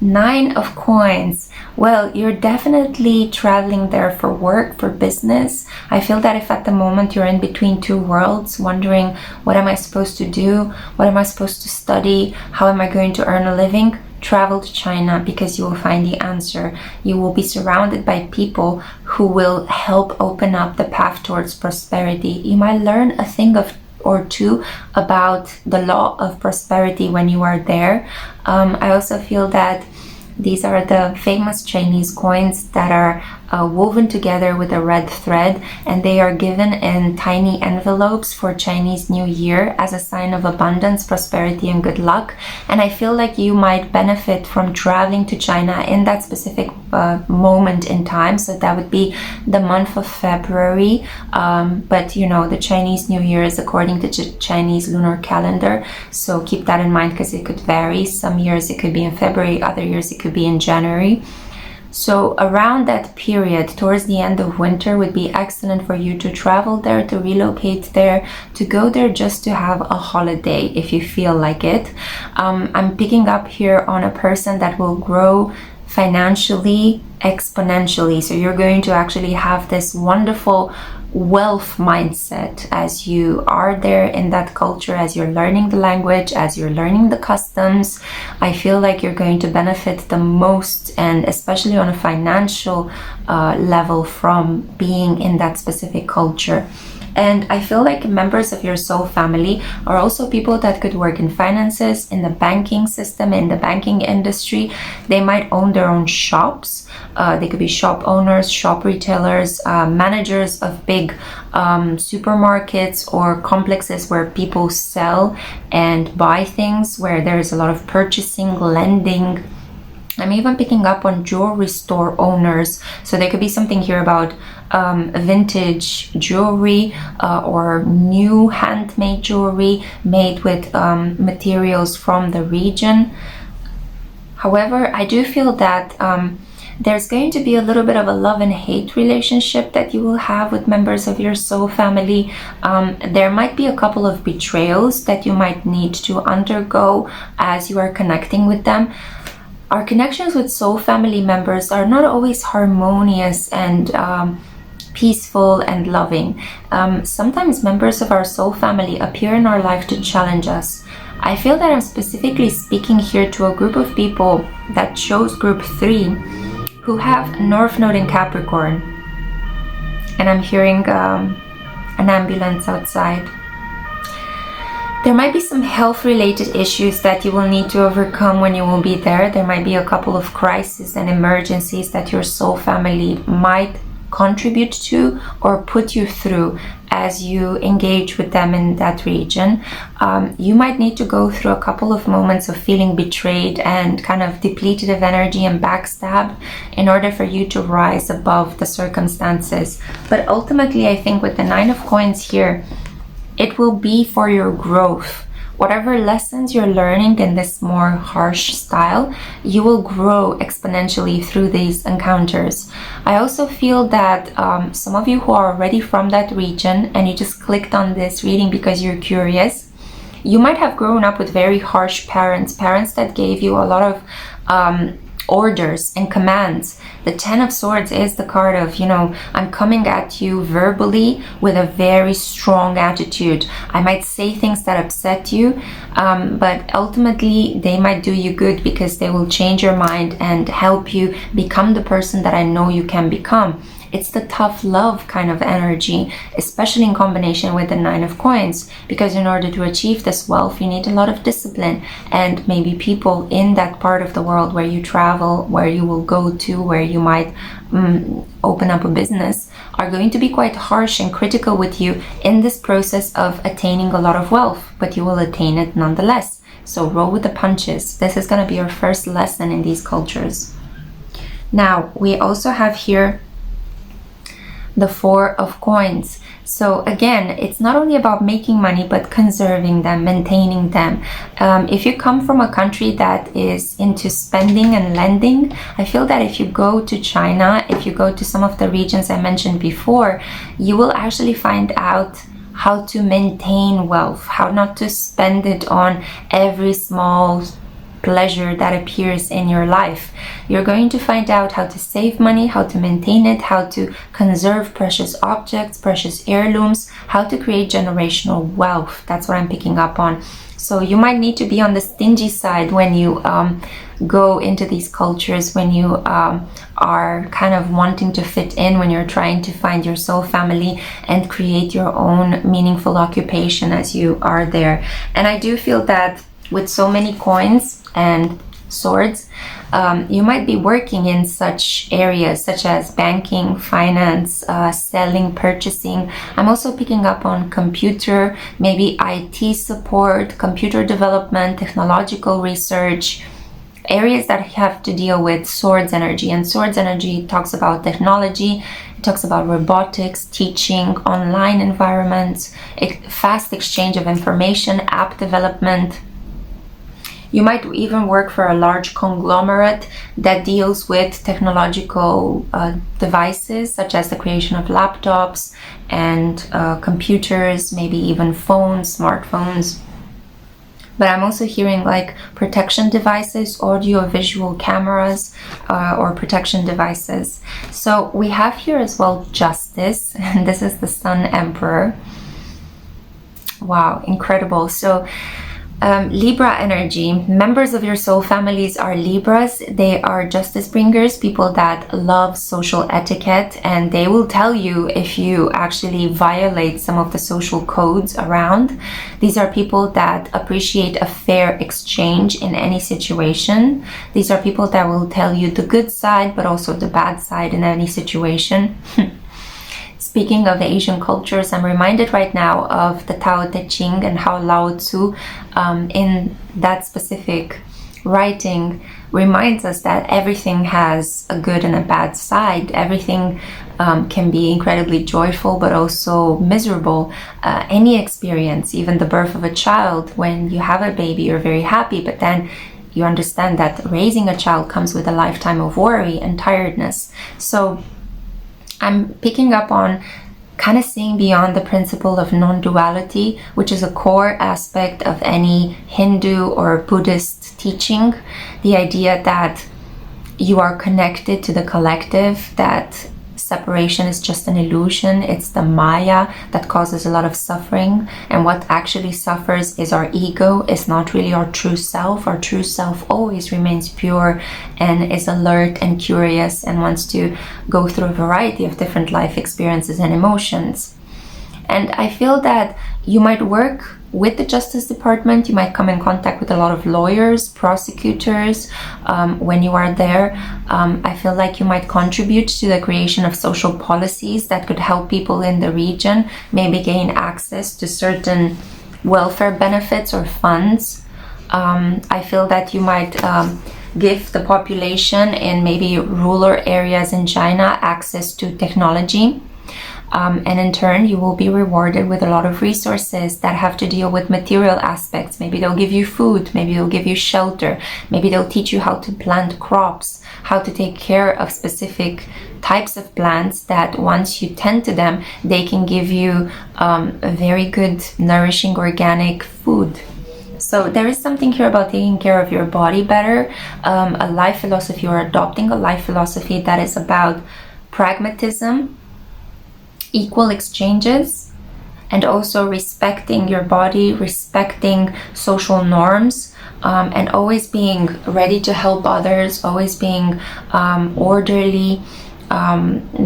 9 of coins. Well, you're definitely traveling there for work, for business. I feel that if at the moment you're in between two worlds, wondering what am I supposed to do? What am I supposed to study? How am I going to earn a living? Travel to China because you will find the answer. You will be surrounded by people who will help open up the path towards prosperity. You might learn a thing or two about the law of prosperity when you are there. I also feel that these are the famous Chinese coins that are woven together with a red thread, and they are given in tiny envelopes for Chinese New Year as a sign of abundance, prosperity, and good luck. And I feel like you might benefit from traveling to China in that specific moment in time. So that would be the month of February. But you know, the Chinese New Year is according to Chinese lunar calendar. So keep that in mind because it could vary. Some years it could be in February, other years it could be in January. So around that period, towards the end of winter, would be excellent for you to travel there, to relocate there, to go there just to have a holiday if you feel like it. I'm picking up here on a person that will grow financially exponentially. So you're going to actually have this wonderful wealth mindset as you are there in that culture, as you're learning the language, as you're learning the customs. I feel like you're going to benefit the most, and especially on a financial level, from being in that specific culture. And I feel like members of your soul family are also people that could work in finances, in the banking system, in the banking industry. They might own their own shops. They could be shop owners, shop retailers, managers of big supermarkets or complexes where people sell and buy things, where there is a lot of purchasing, lending. I'm even picking up on jewelry store owners. So there could be something here about vintage jewelry or new handmade jewelry made with materials from the region. However, I do feel that there's going to be a little bit of a love and hate relationship that you will have with members of your soul family. There might be a couple of betrayals that you might need to undergo as you are connecting with them. Our connections with soul family members are not always harmonious and peaceful and loving. Sometimes members of our soul family appear in our life to challenge us. I feel that I'm specifically speaking here to a group of people that chose group 3 who have North Node in Capricorn. And I'm hearing an ambulance outside. There might be some health-related issues that you will need to overcome when you will be there. There might be a couple of crises and emergencies that your soul family might contribute to or put you through as you engage with them in that region. You might need to go through a couple of moments of feeling betrayed and kind of depleted of energy and backstabbed in order for you to rise above the circumstances. But ultimately, I think with the 9 of coins here, it will be for your growth. whatever lessons you're learning in this more harsh style, you will grow exponentially through these encounters. I also feel that some of you who are already from that region and you just clicked on this reading because you're curious, you might have grown up with very harsh parents that gave you a lot of orders and commands. The Ten of Swords is the card of, you know, I'm coming at you verbally with a very strong attitude. I might say things that upset you, but ultimately they might do you good because they will change your mind and help you become the person that I know you can become. It's the tough love kind of energy, especially in combination with the Nine of Coins, because in order to achieve this wealth, you need a lot of discipline. And maybe people in that part of the world where you travel, where you will go to, where you might open up a business, are going to be quite harsh and critical with you in this process of attaining a lot of wealth, but you will attain it nonetheless. So roll with the punches. This is going to be your first lesson in these cultures. Now, we also have here the Four of Coins. So again, it's not only about making money, but conserving them, maintaining them. If you come from a country that is into spending and lending, I feel that if you go to China, if you go to some of the regions I mentioned before, you will actually find out how to maintain wealth, how not to spend it on every small pleasure that appears in your life. You're going to find out how to save money, how to maintain it, how to conserve precious objects, precious heirlooms, how to create generational wealth. That's what I'm picking up on. So you might need to be on the stingy side when you go into these cultures, when you are kind of wanting to fit in, when you're trying to find your soul family and create your own meaningful occupation as you are there. And I do feel that with so many coins and swords, you might be working in such areas such as banking, finance, selling, purchasing. I'm also picking up on computer, maybe IT support, computer development, technological research, areas that have to deal with swords energy. And swords energy talks about technology, it talks about robotics, teaching, online environments, fast exchange of information, app development. You might even work for a large conglomerate that deals with technological devices, such as the creation of laptops and computers, maybe even phones, smartphones. But I'm also hearing like protection devices, audio visual cameras, or protection devices. So we have here as well justice, and this is the Sun Emperor. Wow, incredible. So Libra energy, members of your soul families are Libras. They are justice bringers, people that love social etiquette, and they will tell you if you actually violate some of the social codes around. These are people that appreciate a fair exchange in any situation. These are people that will tell you the good side, but also the bad side in any situation. Speaking of Asian cultures, I'm reminded right now of the Tao Te Ching and how Lao Tzu, in that specific writing, reminds us that everything has a good and a bad side. Everything can be incredibly joyful, but also miserable. Any experience, even the birth of a child, when you have a baby, you're very happy, but then you understand that raising a child comes with a lifetime of worry and tiredness. So I'm picking up on kind of seeing beyond the principle of non-duality, which is a core aspect of any Hindu or Buddhist teaching. The idea that you are connected to the collective, that separation is just an illusion. It's the Maya that causes a lot of suffering. And what actually suffers is our ego. It's not really our true self. Our true self always remains pure and is alert and curious and wants to go through a variety of different life experiences and emotions. And I feel that you might work with the Justice Department. You might come in contact with a lot of lawyers, prosecutors. When you are there, I feel like you might contribute to the creation of social policies that could help people in the region maybe gain access to certain welfare benefits or funds. I feel that you might give the population in maybe rural areas in China access to technology. and in turn you will be rewarded with a lot of resources that have to deal with material aspects. Maybe they'll give you food, maybe they'll give you shelter, maybe they'll teach you how to plant crops, how to take care of specific types of plants that once you tend to them, they can give you a very good, nourishing, organic food. So there is something here about taking care of your body better, a life philosophy, or adopting a life philosophy that is about pragmatism, equal exchanges, and also respecting your body, respecting social norms, and always being ready to help others, always being orderly,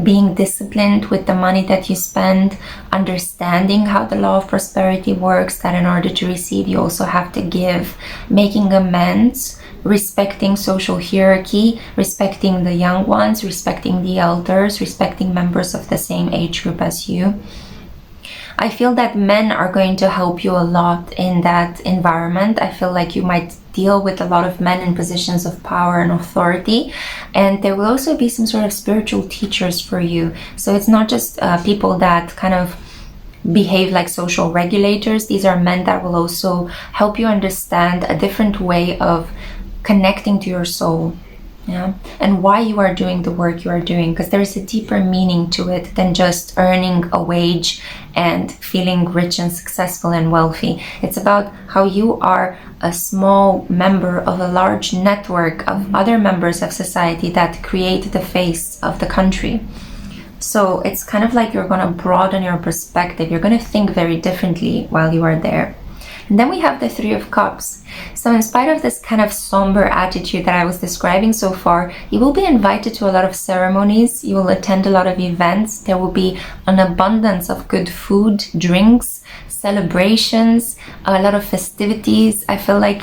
being disciplined with the money that you spend, understanding how the law of prosperity works, that in order to receive you also have to give, making amends, respecting social hierarchy, respecting the young ones, respecting the elders, respecting members of the same age group as you. I feel that men are going to help you a lot in that environment. I feel like you might deal with a lot of men in positions of power and authority, and there will also be some sort of spiritual teachers for you. So it's not just people that kind of behave like social regulators. These are men that will also help you understand a different way of connecting to your soul, and why you are doing the work you are doing, because there is a deeper meaning to it than just earning a wage and feeling rich and successful and wealthy. It's about how you are a small member of a large network of other members of society that create the face of the country. So it's kind of like you're going to broaden your perspective. You're going to think very differently while you are there. And then we have the Three of Cups. So in spite of this kind of somber attitude that I was describing so far, you will be invited to a lot of ceremonies, you will attend a lot of events, there will be an abundance of good food, drinks, celebrations, a lot of festivities. I feel like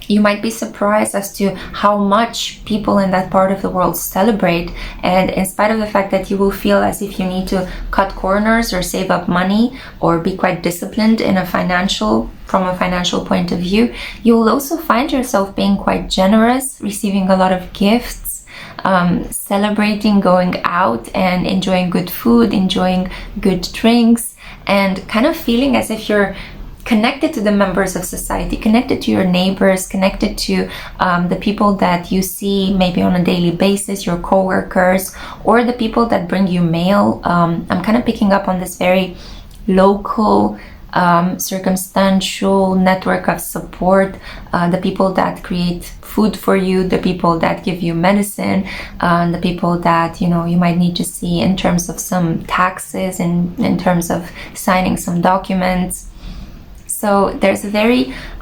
you might be surprised as to how much people in that part of the world celebrate, and in spite of the fact that you will feel as if you need to cut corners or save up money or be quite disciplined from a financial point of view, you will also find yourself being quite generous, receiving a lot of gifts, celebrating, going out and enjoying good food, enjoying good drinks, and kind of feeling as if you're connected to the members of society, connected to your neighbors, connected to the people that you see maybe on a daily basis, your co-workers, or the people that bring you mail. I'm kind of picking up on this very local, circumstantial network of support, the people that create food for you, the people that give you medicine, the people that you might need to see in terms of some taxes and in terms of signing some documents. So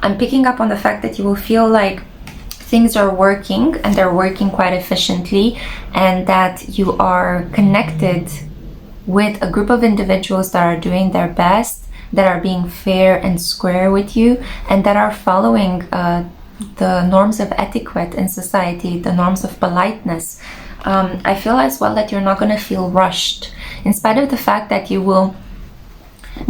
I'm picking up on the fact that you will feel like things are working, and they're working quite efficiently, and that you are connected with a group of individuals that are doing their best, that are being fair and square with you, and that are following the norms of etiquette in society, the norms of politeness. I feel as well that you're not going to feel rushed, in spite of the fact that you will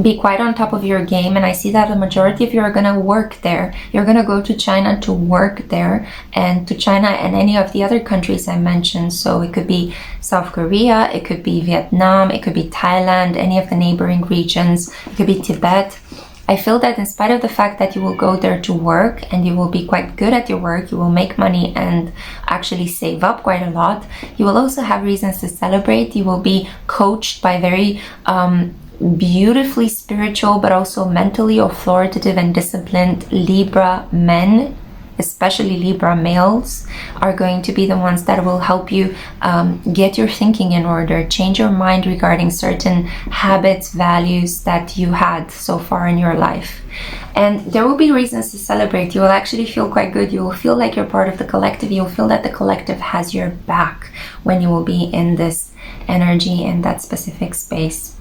be quite on top of your game. And I see that the majority of you are going to work there. You're going to go to China to work there, and to China and any of the other countries I mentioned. So it could be South Korea, it could be Vietnam, it could be Thailand, any of the neighboring regions, it could be Tibet. I feel that in spite of the fact that you will go there to work and you will be quite good at your work, you will make money and actually save up quite a lot, you will also have reasons to celebrate. You will be coached by very beautifully spiritual but also mentally authoritative and disciplined Libra men. Especially Libra males are going to be the ones that will help you get your thinking in order, change your mind regarding certain habits, values that you had so far in your life. And there will be reasons to celebrate. You will actually feel quite good. You will feel like you're part of the collective. You will feel that the collective has your back when you will be in this energy, in that specific space.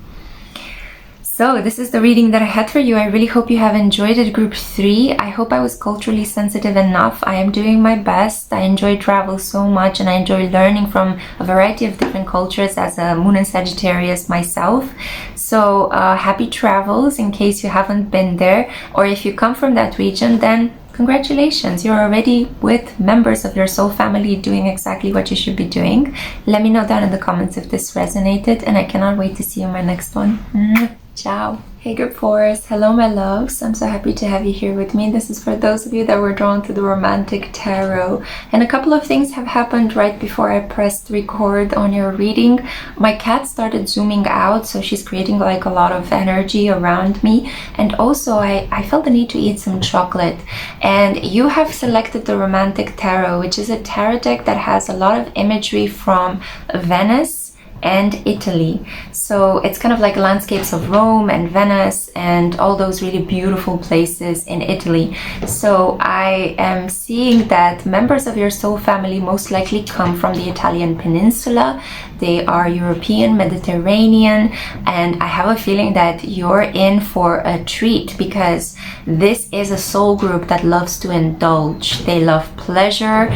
So this is the reading that I had for you. I really hope you have enjoyed it, group 3. I hope I was culturally sensitive enough. I am doing my best. I enjoy travel so much, and I enjoy learning from a variety of different cultures as a Moon in Sagittarius myself. So happy travels in case you haven't been there, or if you come from that region, then congratulations, you're already with members of your soul family doing exactly what you should be doing. Let me know down in the comments if this resonated, and I cannot wait to see you in my next one. Ciao. Hey group 4s, hello my loves. I'm so happy to have you here with me. This is for those of you that were drawn to the romantic tarot. And a couple of things have happened right before I pressed record on your reading. My cat started zooming out, so she's creating like a lot of energy around me. And also I felt the need to eat some chocolate. And you have selected the romantic tarot, which is a tarot deck that has a lot of imagery from Venice and Italy. So it's kind of like landscapes of Rome and Venice and all those really beautiful places in Italy. So I am seeing that members of your soul family most likely come from the Italian peninsula. They are European, Mediterranean, and I have a feeling that you're in for a treat because this is a soul group that loves to indulge. They love pleasure,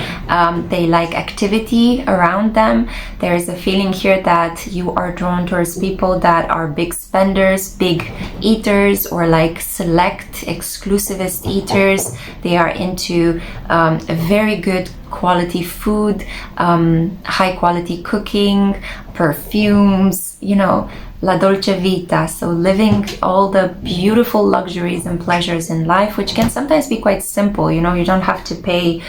they like activity around them. There is a feeling here that you are drawn towards people that are big spenders, big eaters, or like select exclusivist eaters. They are into very good quality food, high quality cooking, perfumes, you know, la dolce vita. So living all the beautiful luxuries and pleasures in life, which can sometimes be quite simple. You know, you don't have to pay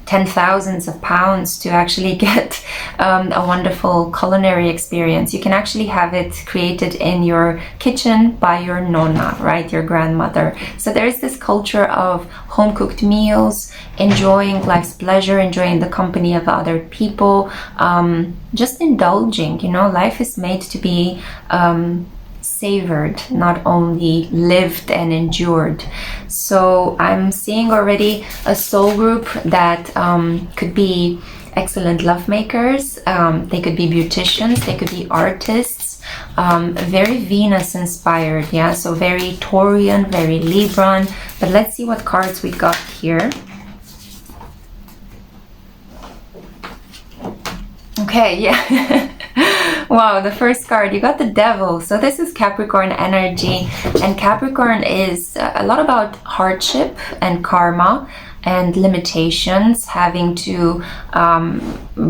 £10,000s of pounds to actually get a wonderful culinary experience. You can actually have it created in your kitchen by your nonna, right, your grandmother. So there is this culture of home cooked meals, enjoying life's pleasure, enjoying the company of other people, just indulging. You know, life is made to be savored, not only lived and endured. So I'm seeing already a soul group that could be excellent lovemakers, they could be beauticians, they could be artists, very Venus inspired, yeah, so very Taurian, very Libran. But let's see what cards we got here. Okay, yeah. Wow, the first card, you got the Devil. So this is Capricorn energy, and Capricorn is a lot about hardship and karma and limitations, having to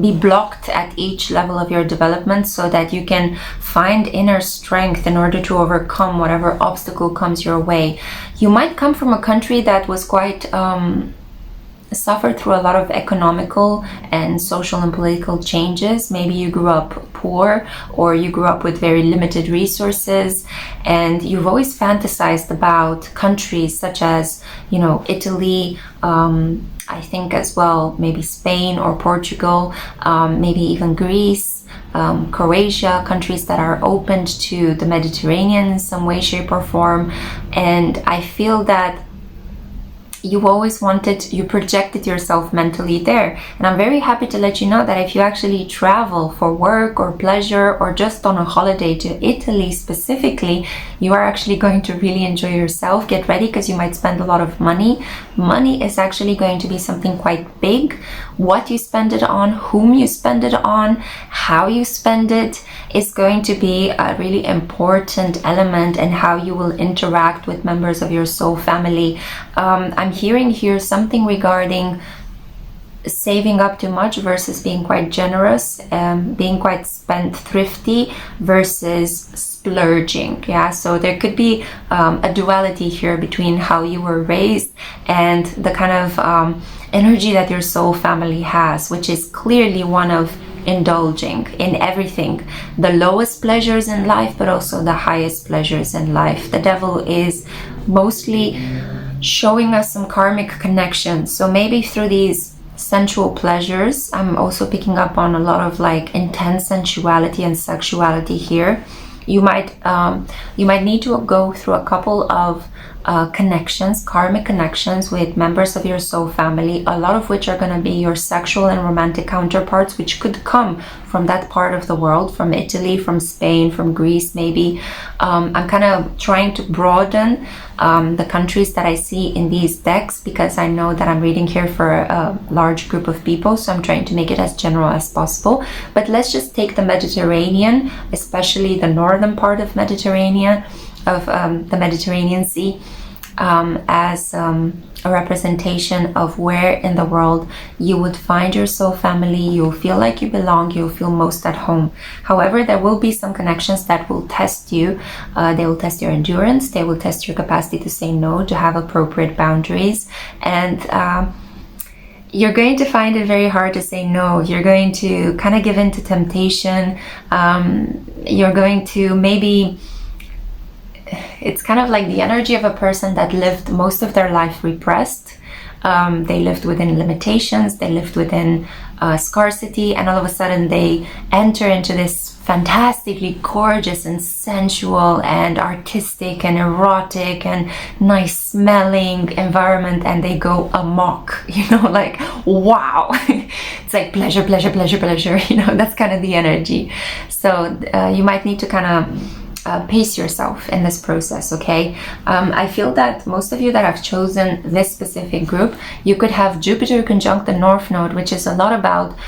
be blocked at each level of your development so that you can find inner strength in order to overcome whatever obstacle comes your way. You might come from a country that was quite suffered through a lot of economical and social and political changes. Maybe you grew up poor, or you grew up with very limited resources, and you've always fantasized about countries such as, you know, Italy, I think as well, maybe Spain or Portugal, maybe even Greece, Croatia, countries that are opened to the Mediterranean in some way, shape or form. And I feel that you always wanted, you projected yourself mentally there. And I'm very happy to let you know that if you actually travel for work or pleasure or just on a holiday to Italy specifically, you are actually going to really enjoy yourself. Get ready, because you might spend a lot of money. Money is actually going to be something quite big. What you spend it on, whom you spend it on, how you spend it is going to be a really important element in how you will interact with members of your soul family. I'm hearing here something regarding saving up too much versus being quite generous, being quite spendthrifty versus splurging. Yeah, so there could be a duality here between how you were raised and the kind of energy that your soul family has, which is clearly one of indulging in everything, the lowest pleasures in life, but also the highest pleasures in life. The Devil is mostly showing us some karmic connections. So maybe through these sensual pleasures, I'm also picking up on a lot of like intense sensuality and sexuality here. You might need to go through a couple of connections, karmic connections with members of your soul family, a lot of which are going to be your sexual and romantic counterparts, which could come from that part of the world, from Italy, from Spain, from Greece maybe. I'm kind of trying to broaden the countries that I see in these decks, because I know that I'm reading here for a large group of people, so I'm trying to make it as general as possible. But let's just take the Mediterranean, especially the northern part of Mediterranean, of the Mediterranean Sea. as a representation of where in the world you would find your soul family. You'll feel like you belong, you'll feel most at home. However, there will be some connections that will test you. They will test your endurance, they will test your capacity to say no, to have appropriate boundaries, and you're going to find it very hard to say no. You're going to kind of give in to temptation. You're going to maybe, it's kind of like the energy of a person that lived most of their life repressed. They lived within limitations, they lived within scarcity, and all of a sudden they enter into this fantastically gorgeous and sensual and artistic and erotic and nice smelling environment, and they go amok, like, wow. It's like pleasure, pleasure, pleasure, pleasure, that's kind of the energy. So you might need to kind of pace yourself in this process, okay? I feel that most of you that have chosen this specific group, you could have Jupiter conjunct the North Node, which is a lot about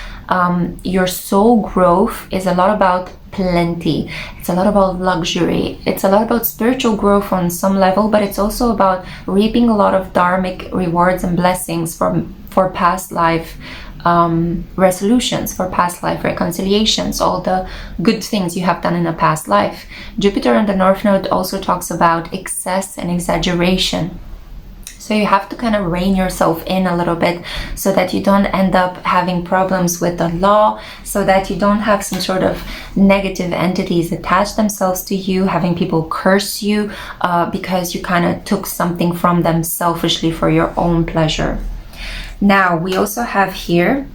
your soul growth, is a lot about plenty. It's a lot about luxury. It's a lot about spiritual growth on some level, but it's also about reaping a lot of dharmic rewards and blessings for past life resolutions, for past life reconciliations, all the good things you have done in a past life. Jupiter in the North Node also talks about excess and exaggeration. So you have to kind of rein yourself in a little bit so that you don't end up having problems with the law, so that you don't have some sort of negative entities attach themselves to you, having people curse you because you kind of took something from them selfishly for your own pleasure. Now, we also have here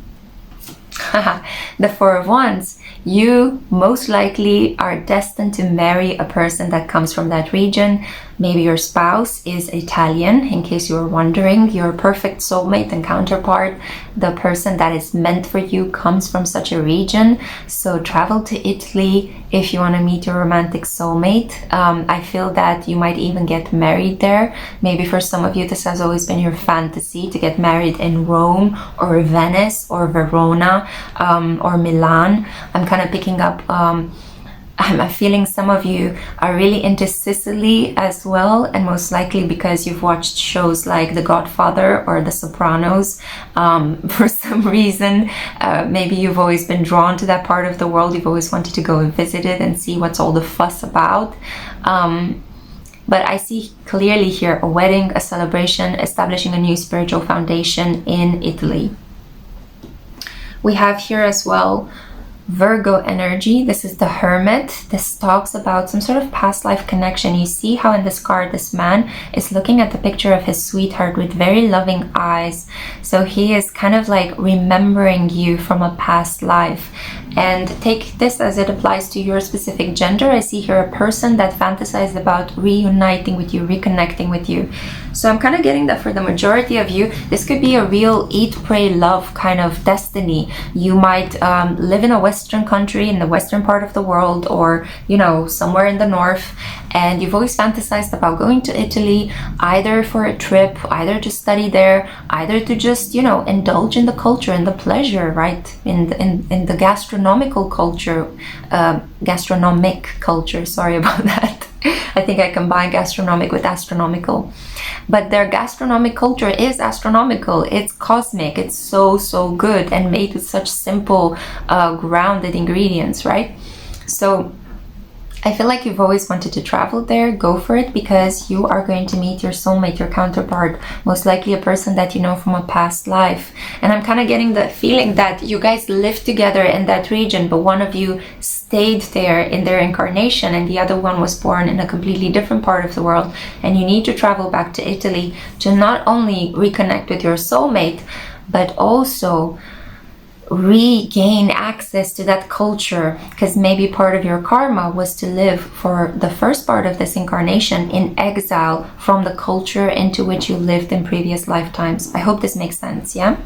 the Four of Wands. You most likely are destined to marry a person that comes from that region. Maybe your spouse is Italian, in case you were wondering. Your perfect soulmate and counterpart, the person that is meant for you, comes from such a region. So travel to Italy if you want to meet your romantic soulmate. I feel that you might even get married there. Maybe for some of you, this has always been your fantasy to get married in Rome or Venice or Verona or Milan. I'm kind of picking up I'm feeling some of you are really into Sicily as well, and most likely because you've watched shows like The Godfather or The Sopranos. For some reason, maybe you've always been drawn to that part of the world. You've always wanted to go and visit it and see what's all the fuss about. But I see clearly here a wedding, a celebration, establishing a new spiritual foundation in Italy. We have here as well Virgo energy. This is the Hermit. This talks about some sort of past life connection. You see how in this card this man is looking at the picture of his sweetheart with very loving eyes. So he is kind of like remembering you from a past life. And take this as it applies to your specific gender. I see here a person that fantasizes about reuniting with you, reconnecting with you. So I'm kind of getting that for the majority of you, this could be a real eat, pray, love kind of destiny. You might live in a Western country, in the Western part of the world, or, somewhere in the North. And you've always fantasized about going to Italy, either for a trip, either to study there, either to just, indulge in the culture and the pleasure, right? In the gastronomical culture, gastronomic culture, sorry about that. I think I combine gastronomic with astronomical. But their gastronomic culture is astronomical. It's cosmic. It's so, so good and made with such simple, grounded ingredients, right? So I feel like you've always wanted to travel there. Go for it, because you are going to meet your soulmate, your counterpart, most likely a person that you know from a past life. And I'm kind of getting the feeling that you guys lived together in that region, but one of you stayed there in their incarnation and the other one was born in a completely different part of the world. And you need to travel back to Italy to not only reconnect with your soulmate, but also regain access to that culture, because maybe part of your karma was to live for the first part of this incarnation in exile from the culture into which you lived in previous lifetimes. I hope this makes sense, yeah?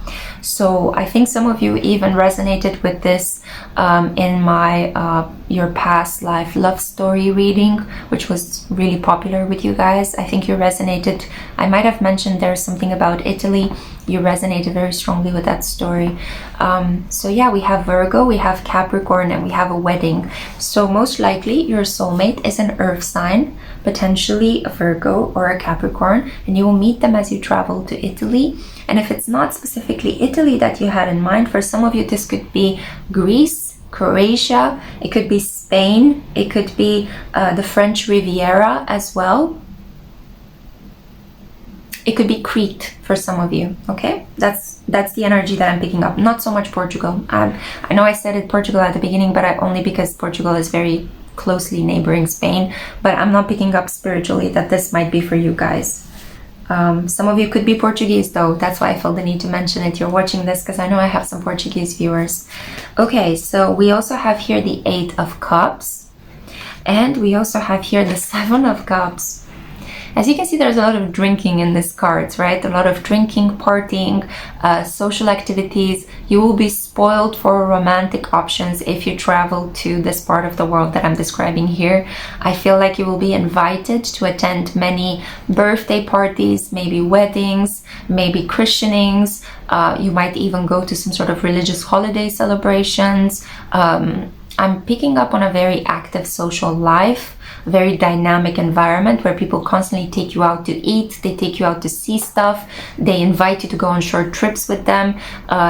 So I think some of you even resonated with this in my your past life love story reading, which was really popular with you guys. I think you resonated. I might have mentioned there's something about Italy. You resonated very strongly with that story. So yeah, we have Virgo, we have Capricorn, and we have a wedding. So most likely your soulmate is an earth sign, potentially a Virgo or a Capricorn, and you will meet them as you travel to Italy. And if it's not specifically Italy that you had in mind, for some of you this could be Greece, Croatia, it could be Spain, it could be the French Riviera as well. It could be Crete for some of you, okay? That's the energy that I'm picking up. Not so much Portugal. I know I said it Portugal at the beginning, but only because Portugal is very closely neighboring Spain, but I'm not picking up spiritually that this might be for you guys. Some of you could be Portuguese though. That's why I felt the need to mention it. You're watching this because I know I have some Portuguese viewers. Okay, so we also have here the 8 of Cups, and we also have here the 7 of Cups. As you can see, there's a lot of drinking in these cards, right? A lot of drinking, partying, social activities. You will be spoiled for romantic options if you travel to this part of the world that I'm describing here. I feel like you will be invited to attend many birthday parties, maybe weddings, maybe christenings. You might even go to some sort of religious holiday celebrations. I'm picking up on a very active social life, very dynamic environment where people constantly take you out to eat, they take you out to see stuff, they invite you to go on short trips with them,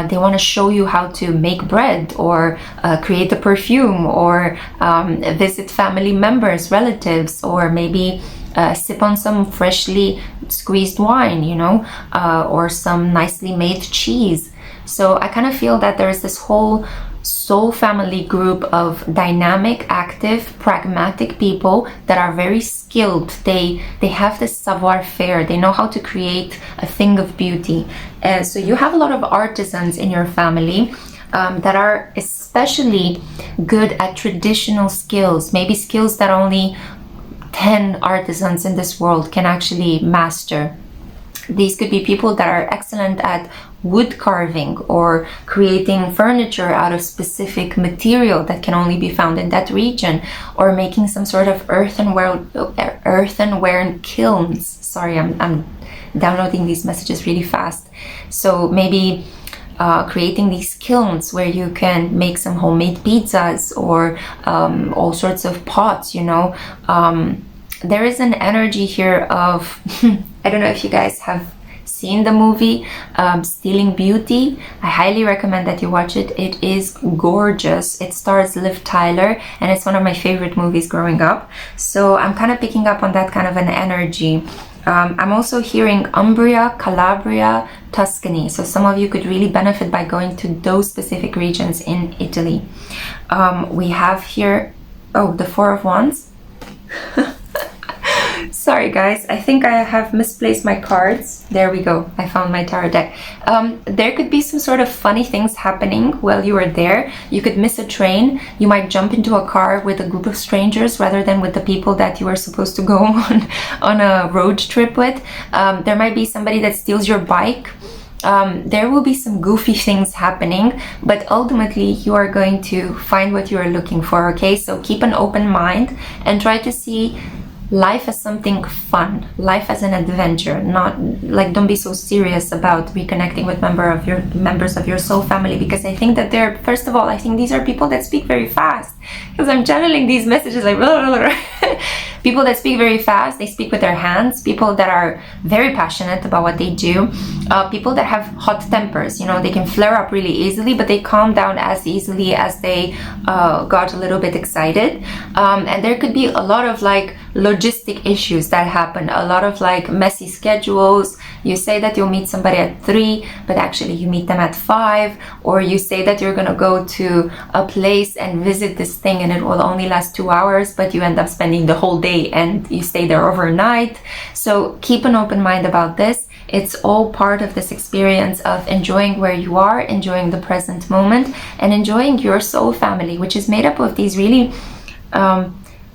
they want to show you how to make bread or create a perfume or visit family members, relatives, or maybe sip on some freshly squeezed wine, you know, or some nicely made cheese. So I kind of feel that there is this whole soul family group of dynamic, active, pragmatic people that are very skilled. They have this savoir-faire. They know how to create a thing of beauty. So you have a lot of artisans in your family that are especially good at traditional skills, maybe skills that only 10 artisans in this world can actually master. These could be people that are excellent at wood carving or creating furniture out of specific material that can only be found in that region, or making some sort of earthenware kilns. Sorry, I'm downloading these messages really fast. So maybe creating these kilns where you can make some homemade pizzas or all sorts of pots, you know. There is an energy here of I don't know if you guys have seen the movie Stealing Beauty. I highly recommend that you watch it. It is gorgeous. It stars Liv Tyler and it's one of my favorite movies growing up. So I'm kind of picking up on that kind of an energy. I'm also hearing Umbria, Calabria, Tuscany. So some of you could really benefit by going to those specific regions in Italy. We have here, oh, the 4 of Wands. Sorry guys, I think I have misplaced my cards. There we go, I found my tarot deck. There could be some sort of funny things happening while you are there. You could miss a train. You might jump into a car with a group of strangers rather than with the people that you were supposed to go on a road trip with. There might be somebody that steals your bike. There will be some goofy things happening, but ultimately you are going to find what you are looking for, okay? So keep an open mind and try to see life as something fun, life as an adventure, not like, don't be so serious about reconnecting with members of your soul family, because I think that they're, first of all, I think these are people that speak very fast, because I'm channeling these messages like blah, blah, blah. People that speak very fast, they speak with their hands, people that are very passionate about what they do, people that have hot tempers, you know, they can flare up really easily, but they calm down as easily as they got a little bit excited. And there could be a lot of like logistic issues that happen, a lot of like messy schedules. You say that you'll meet somebody at 3, but actually you meet them at 5, or you say that you're gonna go to a place and visit this thing and it will only last 2 hours, but you end up spending the whole day and you stay there overnight. So keep an open mind about this. It's all part of this experience of enjoying where you are, enjoying the present moment, and enjoying your soul family, which is made up of these really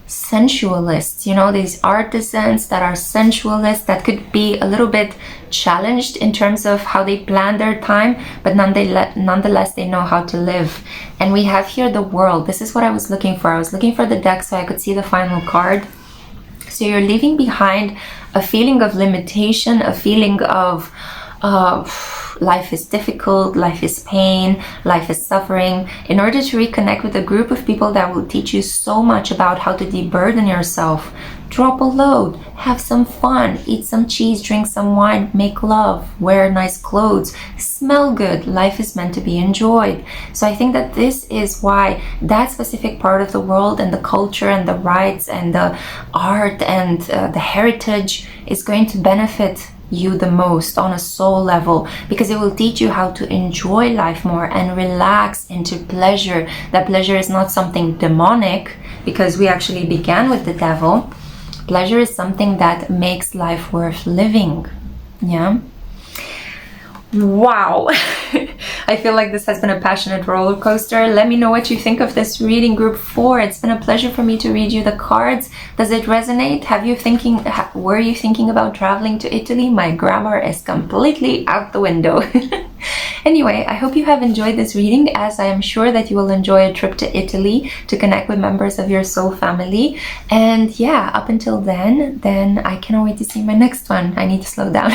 sensualists, you know, these artisans that are sensualists, that could be a little bit challenged in terms of how they plan their time, but nonetheless they know how to live. And we have here the World. This is what I was looking for. I was looking for the deck so I could see the final card. So you're leaving behind a feeling of limitation, a feeling of life is difficult, life is pain, life is suffering, in order to reconnect with a group of people that will teach you so much about how to deburden yourself, drop a load, have some fun, eat some cheese, drink some wine, make love, wear nice clothes, smell good. Life is meant to be enjoyed. So I think that this is why that specific part of the world and the culture and the rites and the art and the heritage is going to benefit you the most on a soul level, because it will teach you how to enjoy life more and relax into pleasure. That pleasure is not something demonic, because we actually began with the devil. Pleasure is something that makes life worth living. Yeah. Wow. I feel like this has been a passionate roller coaster. Let me know what you think of this reading, group 4. It's been a pleasure for me to read you the cards. Does it resonate? Were you thinking about traveling to Italy? My grammar is completely out the window. Anyway, I hope you have enjoyed this reading, as I am sure that you will enjoy a trip to Italy to connect with members of your soul family. And yeah, up until then I cannot wait to see my next one. I need to slow down.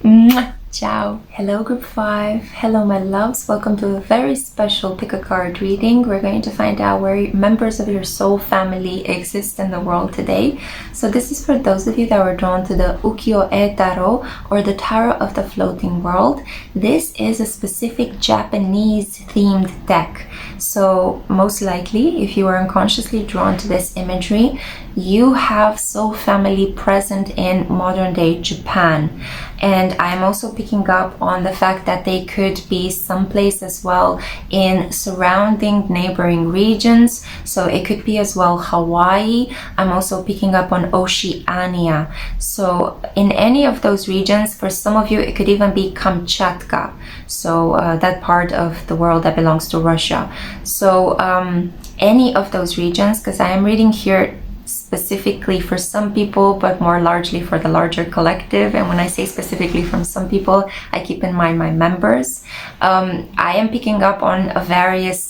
Mwah. Ciao. Hello group 5. Hello my loves. Welcome to a very special pick a card reading. We're going to find out where members of your soul family exist in the world today. So this is for those of you that were drawn to the Yukio-e tarot, or the tarot of the floating world. This is a specific Japanese themed deck. So most likely, if you are unconsciously drawn to this imagery, you have soul family present in modern day Japan. And I'm also picking up on the fact that they could be someplace as well in surrounding neighboring regions. So it could be as well Hawaii. I'm also picking up on Oceania. So in any of those regions, for some of you, it could even be Kamchatka. So that part of the world that belongs to Russia. So any of those regions, because I am reading here specifically for some people, but more largely for the larger collective. And when I say specifically from some people, I keep in mind my members. I am picking up on a variety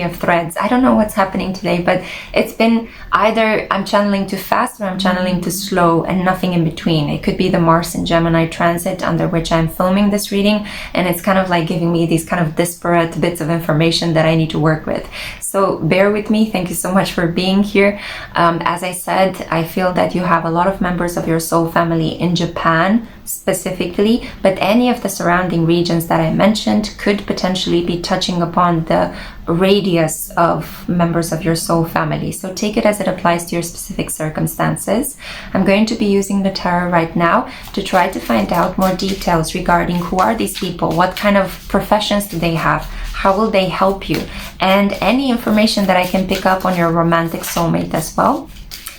of threads. I don't know what's happening today, but it's been either I'm channeling too fast or I'm channeling too slow, and nothing in between. It could be the Mars and Gemini transit under which I'm filming this reading, and it's kind of like giving me these kind of disparate bits of information that I need to work with. So bear with me. Thank you so much for being here. As I said, I feel that you have a lot of members of your soul family in Japan specifically, but any of the surrounding regions that I mentioned could potentially be touching upon the radius of members of your soul family. So take it as it applies to your specific circumstances. I'm going to be using the tarot right now to try to find out more details regarding who are these people, what kind of professions do they have, how will they help you, and any information that I can pick up on your romantic soulmate as well.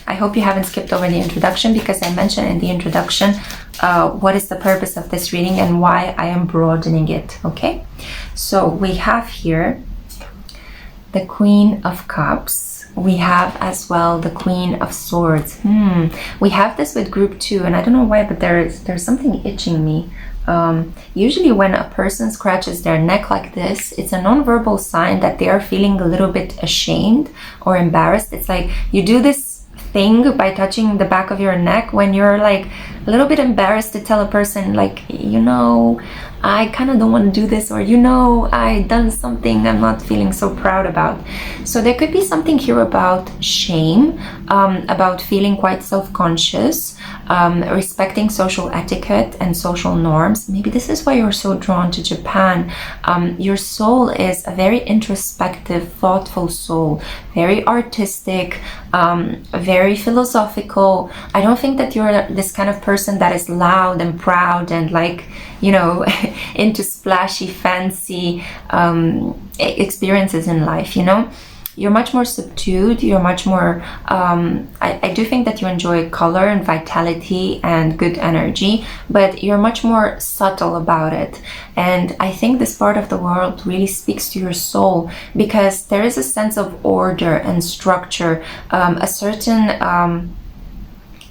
I hope you haven't skipped over the introduction, because I mentioned in the introduction what is the purpose of this reading and why I am broadening it. Okay, so we have here the Queen of Cups. We have as well the Queen of Swords. We have this with group 2, and I don't know why, but there's something itching me. Usually when a person scratches their neck like this, it's a nonverbal sign that they are feeling a little bit ashamed or embarrassed. It's like you do this thing by touching the back of your neck when you're like a little bit embarrassed to tell a person, like, you know, I kind of don't want to do this, or, you know, I done something I'm not feeling so proud about. So there could be something here about shame, about feeling quite self-conscious, respecting social etiquette and social norms. Maybe this is why you're so drawn to Japan. Your soul is a very introspective, thoughtful soul, very artistic, very philosophical. I don't think that you're this kind of person that is loud and proud and, like, you know, into splashy, fancy experiences in life, you know. you're much more subdued, you're much more, I do think that you enjoy color and vitality and good energy, but you're much more subtle about it. And I think this part of the world really speaks to your soul, because there is a sense of order and structure, a certain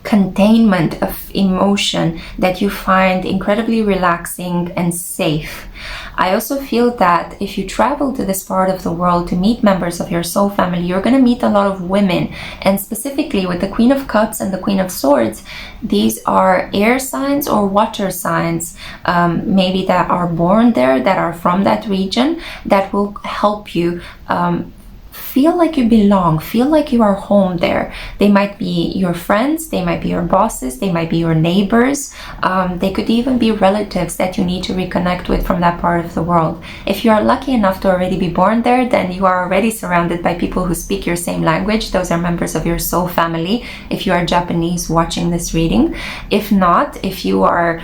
containment of emotion that you find incredibly relaxing and safe. I also feel that if you travel to this part of the world to meet members of your soul family, you're going to meet a lot of women, and specifically with the Queen of Cups and the Queen of Swords, these are air signs or water signs, maybe that are born there, that are from that region, that will help you feel like you belong, feel like you are home there. They might be your friends, they might be your bosses, they might be your neighbors, they could even be relatives that you need to reconnect with from that part of the world. If you are lucky enough to already be born there, then you are already surrounded by people who speak your same language. Those are members of your soul family, if you are Japanese watching this reading. If not, if you are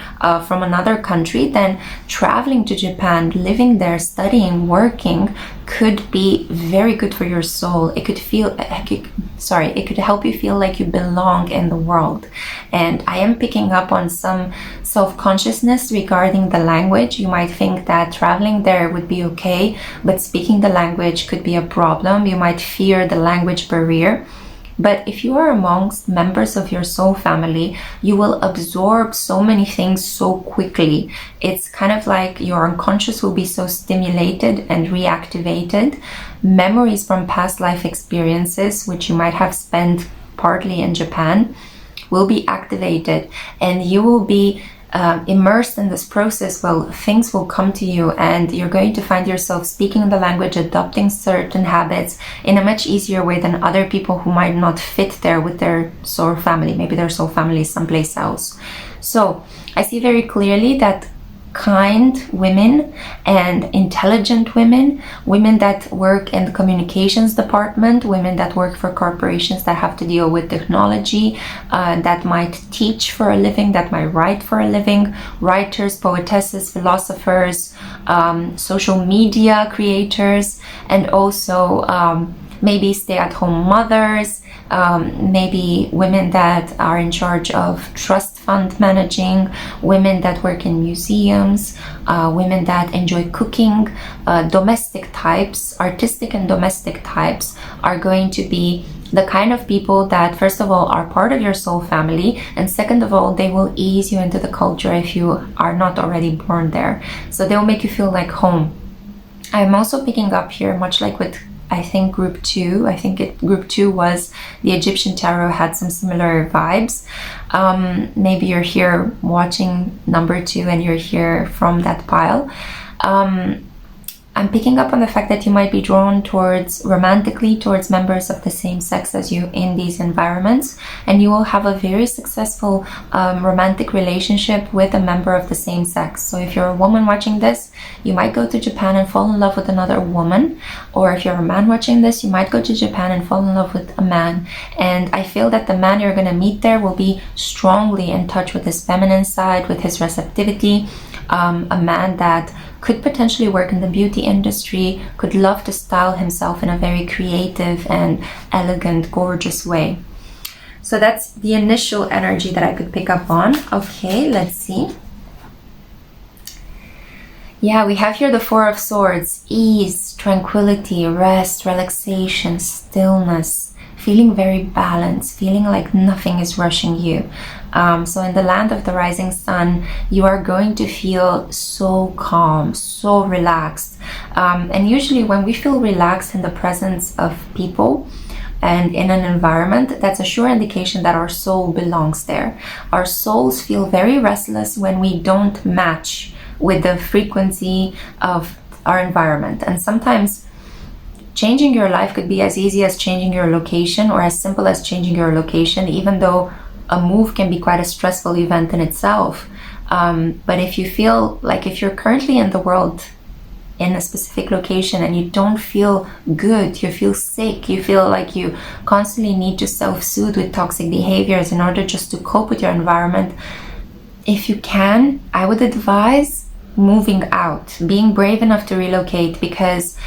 from another country, then traveling to Japan, living there, studying, working, could be very good for your soul. It could help you feel like you belong in the world. And I am picking up on some self-consciousness regarding the language. You might think that traveling there would be okay, but speaking the language could be a problem. You might fear the language barrier. But if you are amongst members of your soul family, you will absorb so many things so quickly. It's kind of like your unconscious will be so stimulated and reactivated. Memories from past life experiences, which you might have spent partly in Japan, will be activated, and you will be immersed in this process. Well, things will come to you, and you're going to find yourself speaking the language, adopting certain habits in a much easier way than other people who might not fit there with their soul family. Maybe their soul family is someplace else. So I see very clearly that kind women and intelligent women, women that work in the communications department, women that work for corporations that have to deal with technology, that might teach for a living, that might write for a living, writers, poetesses, philosophers, social media creators, and also maybe stay-at-home mothers, maybe women that are in charge of trust fund managing, women that work in museums, women that enjoy cooking, domestic types, artistic and domestic types are going to be the kind of people that, first of all, are part of your soul family, and second of all, they will ease you into the culture if you are not already born there. So they will make you feel like home. I'm also picking up here, much like with I think group 2, group 2 was the Egyptian tarot, had some similar vibes. Maybe you're here watching number 2 and you're here from that pile. I'm picking up on the fact that you might be drawn romantically towards members of the same sex as you in these environments, and you will have a very successful romantic relationship with a member of the same sex. So if you're a woman watching this, you might go to Japan and fall in love with another woman, or if you're a man watching this, you might go to Japan and fall in love with a man. And I feel that the man you're going to meet there will be strongly in touch with his feminine side, with his receptivity, a man that could potentially work in the beauty industry, could love to style himself in a very creative and elegant, gorgeous way. So that's the initial energy that I could pick up on. Okay, let's see. Yeah, we have here the Four of Swords, ease, tranquility, rest, relaxation, stillness, feeling very balanced, feeling like nothing is rushing you. So in the land of the rising sun, you are going to feel so calm, so relaxed. And usually when we feel relaxed in the presence of people and in an environment, that's a sure indication that our soul belongs there. Our souls feel very restless when we don't match with the frequency of our environment. And sometimes changing your life could be as easy as changing your location, or as simple as changing your location, even though a move can be quite a stressful event in itself. But if you feel like, if you're currently in the world in a specific location and you don't feel good, you feel sick, you feel like you constantly need to self-soothe with toxic behaviors in order just to cope with your environment, if you can, I would advise moving out, being brave enough to relocate, because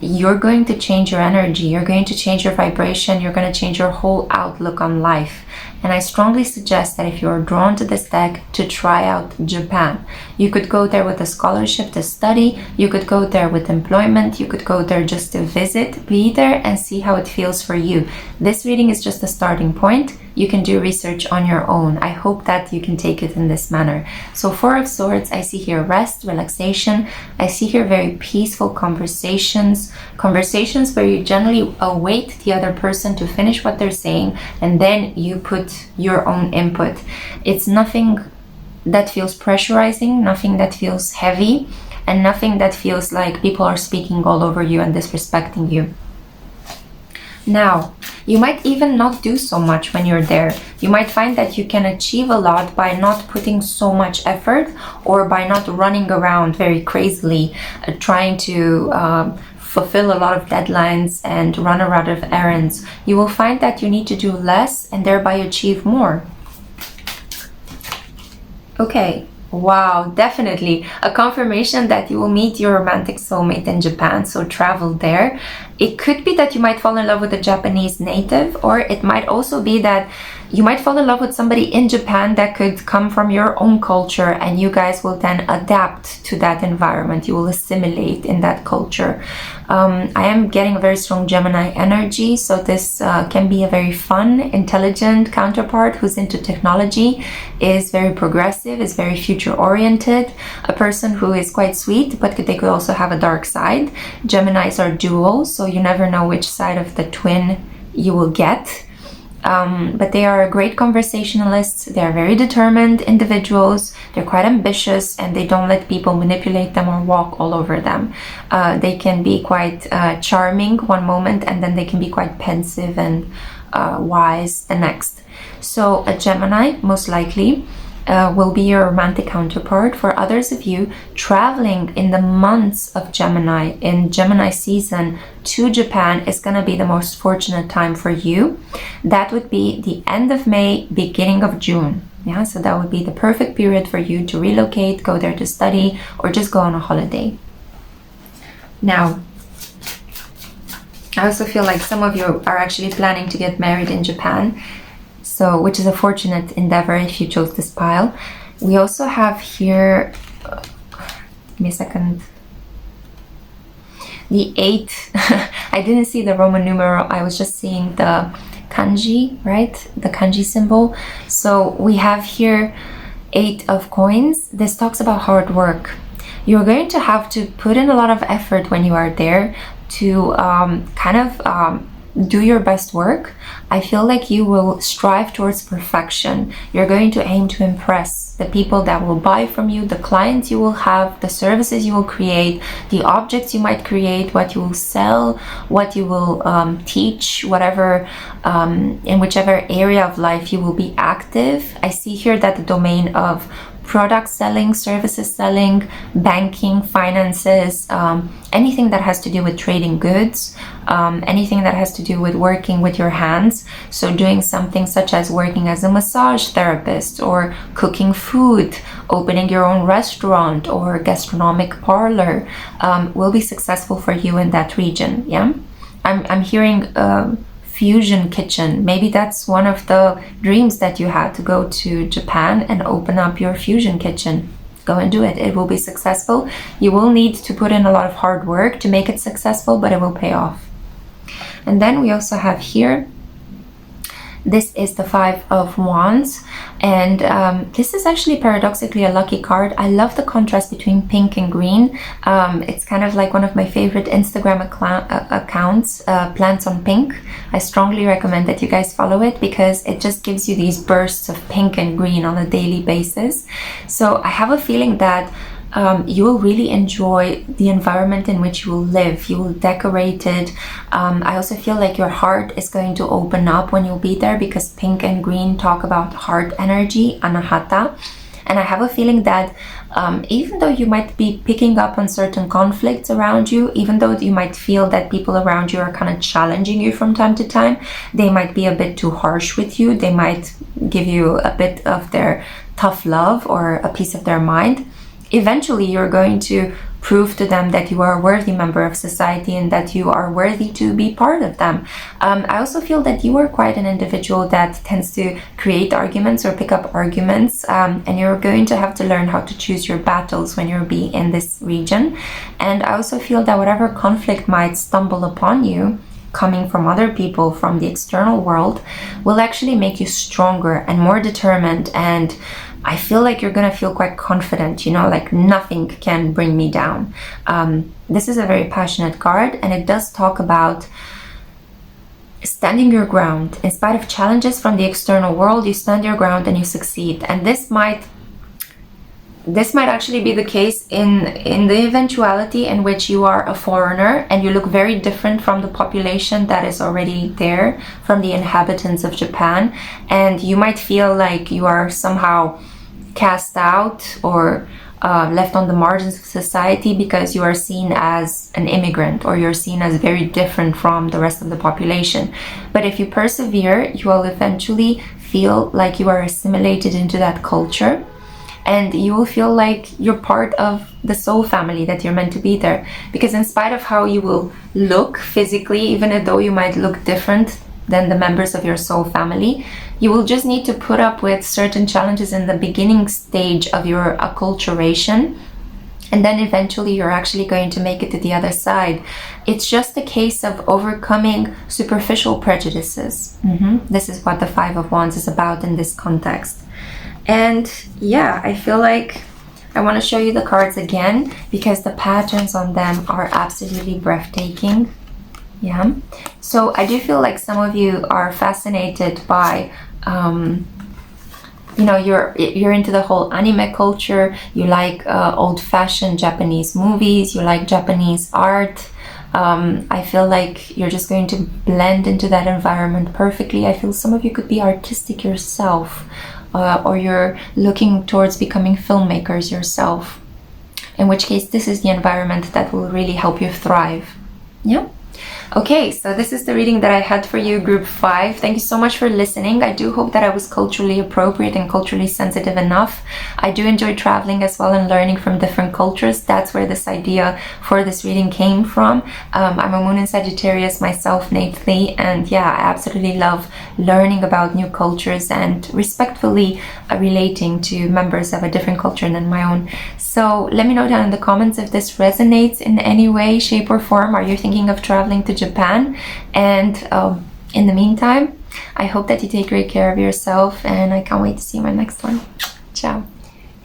you're going to change your energy, you're going to change your vibration, you're going to change your whole outlook on life. And I strongly suggest that if you're drawn to this deck, to try out Japan. You could go there with a scholarship to study, you could go there with employment, you could go there just to visit, be there and see how it feels for you. This reading is just a starting point. You can do research on your own. I hope that you can take it in this manner. So Four of Swords, I see here rest, relaxation. I see here very peaceful conversations where you generally await the other person to finish what they're saying, and then you put your own input. It's nothing that feels pressurizing, nothing that feels heavy, and nothing that feels like people are speaking all over you and disrespecting you. Now, you might even not do so much when you're there. You might find that you can achieve a lot by not putting so much effort, or by not running around very crazily, trying to fulfill a lot of deadlines and run a lot of errands. You will find that you need to do less and thereby achieve more. Okay. Wow, definitely a confirmation that you will meet your romantic soulmate in Japan, so travel there. It could be that you might fall in love with a Japanese native, or it might also be that you might fall in love with somebody in Japan that could come from your own culture, and you guys will then adapt to that environment. You will assimilate in that culture. I am getting a very strong Gemini energy, so this can be a very fun, intelligent counterpart who's into technology, is very progressive, is very future oriented, a person who is quite sweet, but they could also have a dark side. Geminis are dual, so you never know which side of the twin you will get. But they are great conversationalists. They are very determined individuals. They're quite ambitious, and they don't let people manipulate them or walk all over them. They can be quite charming one moment, and then they can be quite pensive and wise the next. So a Gemini, most likely, will be your romantic counterpart. For others of you traveling in the months of Gemini, in Gemini season to Japan, is going to be the most fortunate time for you. That would be the end of May, beginning of June. Yeah, so that would be the perfect period for you to relocate, go there to study, or just go on a holiday. Now, I also feel like some of you are actually planning to get married in Japan. So, which is a fortunate endeavor if you chose this pile. We also have here, give me a second, the 8. I didn't see the Roman numeral, I was just seeing the kanji, right? The kanji symbol. So we have here 8 of coins. This talks about hard work. You're going to have to put in a lot of effort when you are there to do your best work. I feel like you will strive towards perfection. You're going to aim to impress the people that will buy from you, the clients you will have, the services you will create, the objects you might create, what you will sell, what you will teach, whatever, in whichever area of life you will be active. I see here that the domain of product selling, services selling, banking, finances, anything that has to do with trading goods, anything that has to do with working with your hands. So doing something such as working as a massage therapist, or cooking food, opening your own restaurant or gastronomic parlor, will be successful for you in that region. Yeah, I'm hearing fusion kitchen. Maybe that's one of the dreams that you had, to go to Japan and open up your fusion kitchen. Go and do it. It will be successful. You will need to put in a lot of hard work to make it successful, but it will pay off. And then we also have here, this is the 5 of Wands, and this is actually paradoxically a lucky card. I love the contrast between pink and green. It's kind of like one of my favorite Instagram accounts, Plants on Pink. I strongly recommend that you guys follow it, because it just gives you these bursts of pink and green on a daily basis. So I have a feeling that you will really enjoy the environment in which you will live. You will decorate it. I also feel like your heart is going to open up when you'll be there, because pink and green talk about heart energy, anahata. And I have a feeling that even though you might be picking up on certain conflicts around you, even though you might feel that people around you are kind of challenging you from time to time, they might be a bit too harsh with you. They might give you a bit of their tough love or a piece of their mind. Eventually, you're going to prove to them that you are a worthy member of society and that you are worthy to be part of them. I also feel that you are quite an individual that tends to create arguments or pick up arguments, and you're going to have to learn how to choose your battles when you're be in this region. And I also feel that whatever conflict might stumble upon you, coming from other people, from the external world, will actually make you stronger and more determined. And I feel like you're gonna feel quite confident, you know, like nothing can bring me down. This is a very passionate card, and it does talk about standing your ground. In spite of challenges from the external world, you stand your ground and you succeed. And this might actually be the case in the eventuality in which you are a foreigner and you look very different from the population that is already there, from the inhabitants of Japan, and you might feel like you are somehow cast out or left on the margins of society because you are seen as an immigrant, or you're seen as very different from the rest of the population. But if you persevere, you will eventually feel like you are assimilated into that culture, and you will feel like you're part of the soul family, that you're meant to be there. Because in spite of how you will look physically, even though you might look different than the members of your soul family, you will just need to put up with certain challenges in the beginning stage of your acculturation, and then eventually you're actually going to make it to the other side. It's just a case of overcoming superficial prejudices. This is what the Five of Wands is about in this context. And yeah, I feel like I want to show you the cards again because the patterns on them are absolutely breathtaking. Yeah. So I do feel like some of you are fascinated by, you know, you're into the whole anime culture. You like old-fashioned Japanese movies. You like Japanese art. I feel like you're just going to blend into that environment perfectly. I feel some of you could be artistic yourself. Or you're looking towards becoming filmmakers yourself, in which case this is the environment that will really help you thrive. Yeah. Okay, so this is the reading that I had for you, group 5. Thank you so much for listening. I do hope that I was culturally appropriate and culturally sensitive enough. I do enjoy traveling as well and learning from different cultures. That's where this idea for this reading came from. I'm a moon in Sagittarius myself natally, and yeah, I absolutely love learning about new cultures and respectfully relating to members of a different culture than my own. So let me know down in the comments if this resonates in any way, shape or form. Are you thinking of traveling to Japan? And in the meantime, I hope that you take great care of yourself, and I can't wait to see you in my next one. Ciao.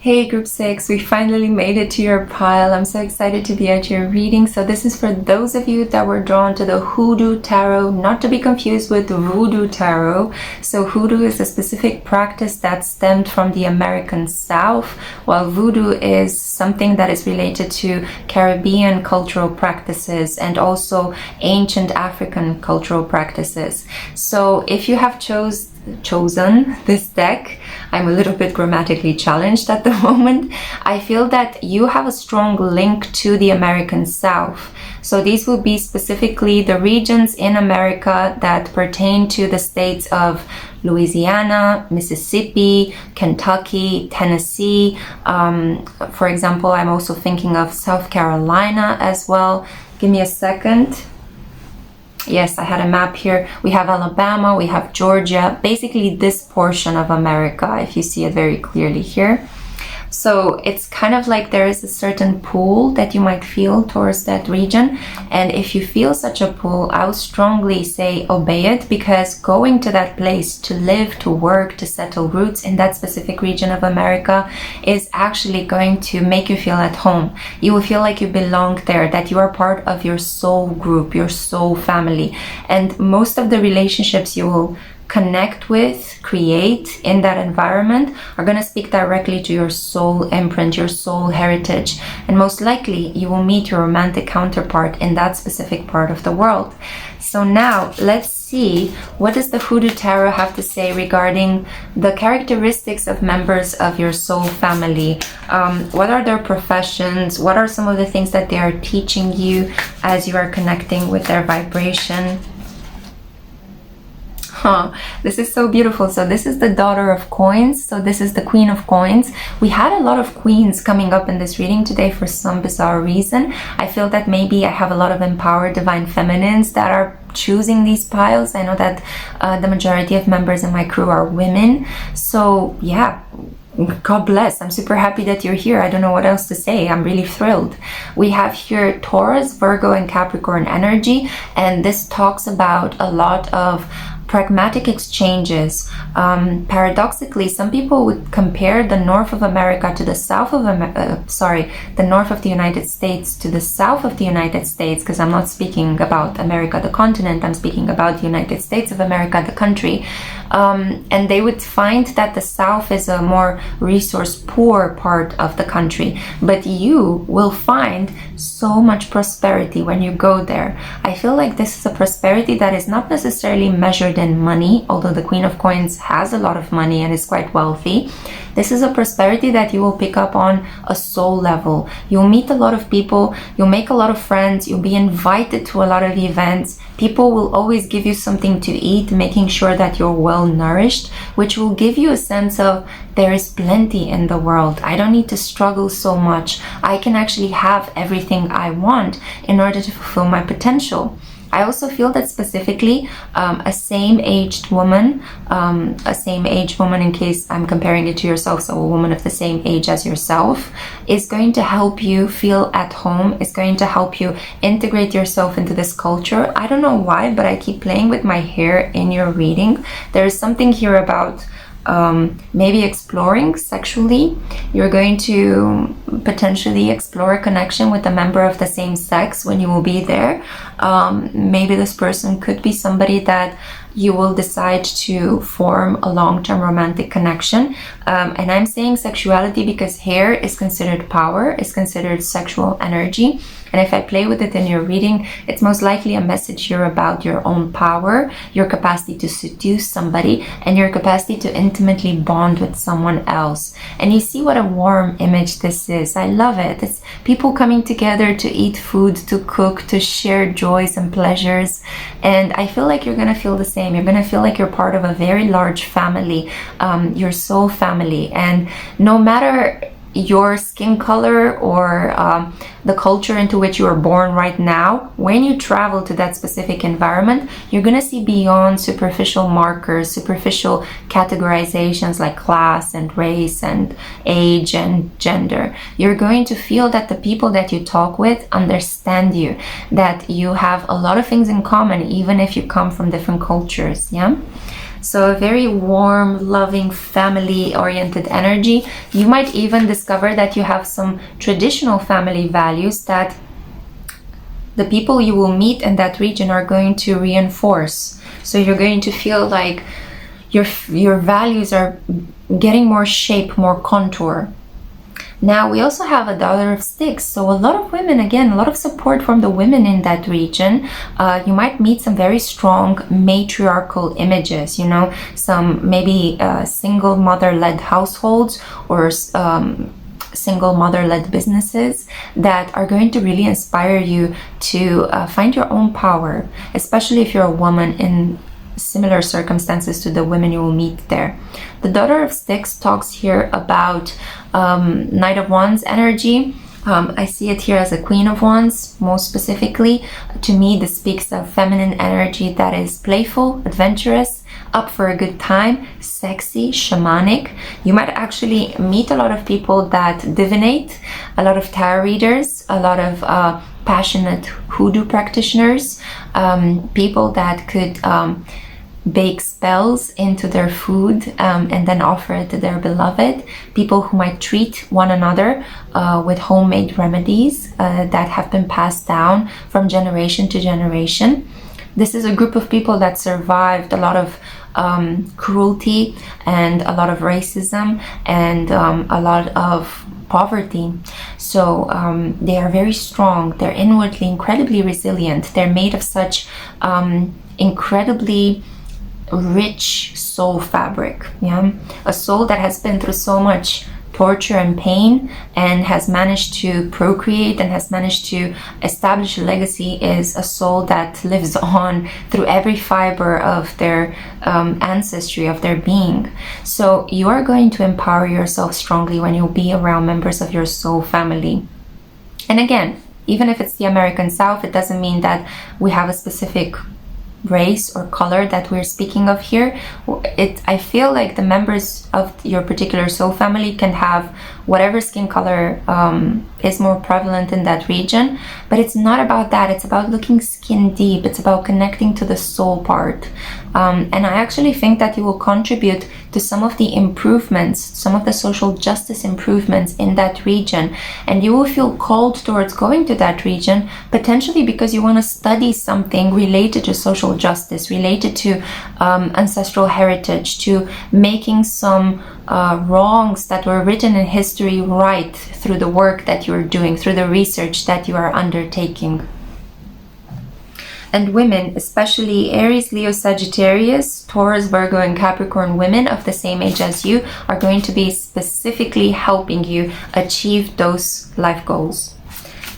Hey group 6, we finally made it to your pile. I'm so excited to be at your reading. So this is for those of you that were drawn to the Hoodoo Tarot, not to be confused with the Voodoo Tarot. So Hoodoo is a specific practice that stemmed from the American South, while Voodoo is something that is related to Caribbean cultural practices and also ancient African cultural practices. So if you have chosen this deck, I'm a little bit grammatically challenged at the moment. I feel that you have a strong link to the American South. So these will be specifically the regions in America that pertain to the states of Louisiana, Mississippi, Kentucky, Tennessee. For example, I'm also thinking of South Carolina as well. Give me a second. Yes, I had a map here. We have Alabama, we have Georgia, basically this portion of America, if you see it very clearly here. So it's kind of like there is a certain pull that you might feel towards that region. And if you feel such a pull, I would strongly say obey it, because going to that place to live, to work, to settle roots in that specific region of America is actually going to make you feel at home. You will feel like you belong there, that you are part of your soul group, your soul family. And most of the relationships you will connect with, create in that environment are going to speak directly to your soul imprint, your soul heritage, and most likely you will meet your romantic counterpart in that specific part of the world. So now let's see, what does the Hoodoo Tarot have to say regarding the characteristics of members of your soul family? What are their professions? What are some of the things that they are teaching you as you are connecting with their vibration? Huh, this is so beautiful. So this is the daughter of coins. So this is the queen of coins. We had a lot of queens coming up in this reading today for some bizarre reason. I feel that maybe I have a lot of empowered divine feminines that are choosing these piles. I know that the majority of members in my crew are women. So yeah, God bless. I'm super happy that you're here. I don't know what else to say. I'm really thrilled. We have here Taurus, Virgo, and Capricorn energy, and this talks about a lot of pragmatic exchanges. Paradoxically, some people would compare the north of America to the south of the north of the United States to the south of the United States, because I'm not speaking about America, the continent, I'm speaking about the United States of America, the country. And they would find that the south is a more resource poor part of the country, but you will find so much prosperity when you go there. I feel like this is a prosperity that is not necessarily measured in money, although the Queen of Coins has a lot of money and is quite wealthy. This is a prosperity that you will pick up on a soul level. You'll meet a lot of people, you'll make a lot of friends, you'll be invited to a lot of events. People will always give you something to eat, making sure that you're well nourished, which will give you a sense of there is plenty in the world. I don't need to struggle so much. I can actually have everything I want in order to fulfill my potential. I also feel that specifically a same-aged woman in case I'm comparing it to yourself, so a woman of the same age as yourself, is going to help you feel at home, is going to help you integrate yourself into this culture. I don't know why, but I keep playing with my hair in your reading. There is something here about maybe exploring sexually. You're going to potentially explore a connection with a member of the same sex when you will be there. Maybe this person could be somebody that you will decide to form a long-term romantic connection. And I'm saying sexuality because hair is considered power, is considered sexual energy. And if I play with it in your reading, it's most likely a message here about your own power, your capacity to seduce somebody, and your capacity to intimately bond with someone else. And you see what a warm image this is. I love it. It's people coming together to eat food, to cook, to share joys and pleasures. And I feel like you're going to feel the same. You're going to feel like you're part of a very large family, your soul family. And no matter your skin color or the culture into which you are born right now, when you travel to that specific environment, you're going to see beyond superficial markers, superficial categorizations like class and race and age and gender. You're going to feel that the people that you talk with understand you, that you have a lot of things in common, even if you come from different cultures. Yeah. So a very warm, loving, family-oriented energy. You might even discover that you have some traditional family values that the people you will meet in that region are going to reinforce. So you're going to feel like your values are getting more shape, more contour. Now we also have a Daughter of Sticks, so a lot of women, again, a lot of support from the women in that region. You might meet some very strong matriarchal images, you know, some maybe single mother-led households or single mother-led businesses that are going to really inspire you to find your own power, especially if you're a woman in similar circumstances to the women you will meet there. The Daughter of Sticks talks here about Knight of Wands energy. I see it here as a Queen of Wands, most specifically. To me, this speaks of feminine energy that is playful, adventurous, up for a good time, sexy, shamanic. You might actually meet a lot of people that divinate, a lot of tarot readers, a lot of passionate Hoodoo practitioners, people that could bake spells into their food and then offer it to their beloved, people who might treat one another with homemade remedies that have been passed down from generation to generation. This is a group of people that survived a lot of cruelty and a lot of racism and a lot of poverty. So they are very strong, they're inwardly incredibly resilient, they're made of such incredibly rich soul fabric, yeah, a soul that has been through so much torture and pain and has managed to procreate and has managed to establish a legacy is a soul that lives on through every fiber of their ancestry, of their being. So you are going to empower yourself strongly when you'll be around members of your soul family. And again, even if it's the American South, it doesn't mean that we have a specific race or color that we're speaking of here. I feel like the members of your particular soul family can have whatever skin color is more prevalent in that region, but it's not about that. It's about looking skin deep. It's about connecting to the soul part. And I actually think that you will contribute to some of the improvements, some of the social justice improvements in that region. And you will feel called towards going to that region, potentially because you want to study something related to social justice, related to ancestral heritage, to making some wrongs that were written in history right through the work that you are doing, through the research that you are undertaking. And women, especially Aries, Leo, Sagittarius, Taurus, Virgo, and Capricorn women of the same age as you are going to be specifically helping you achieve those life goals.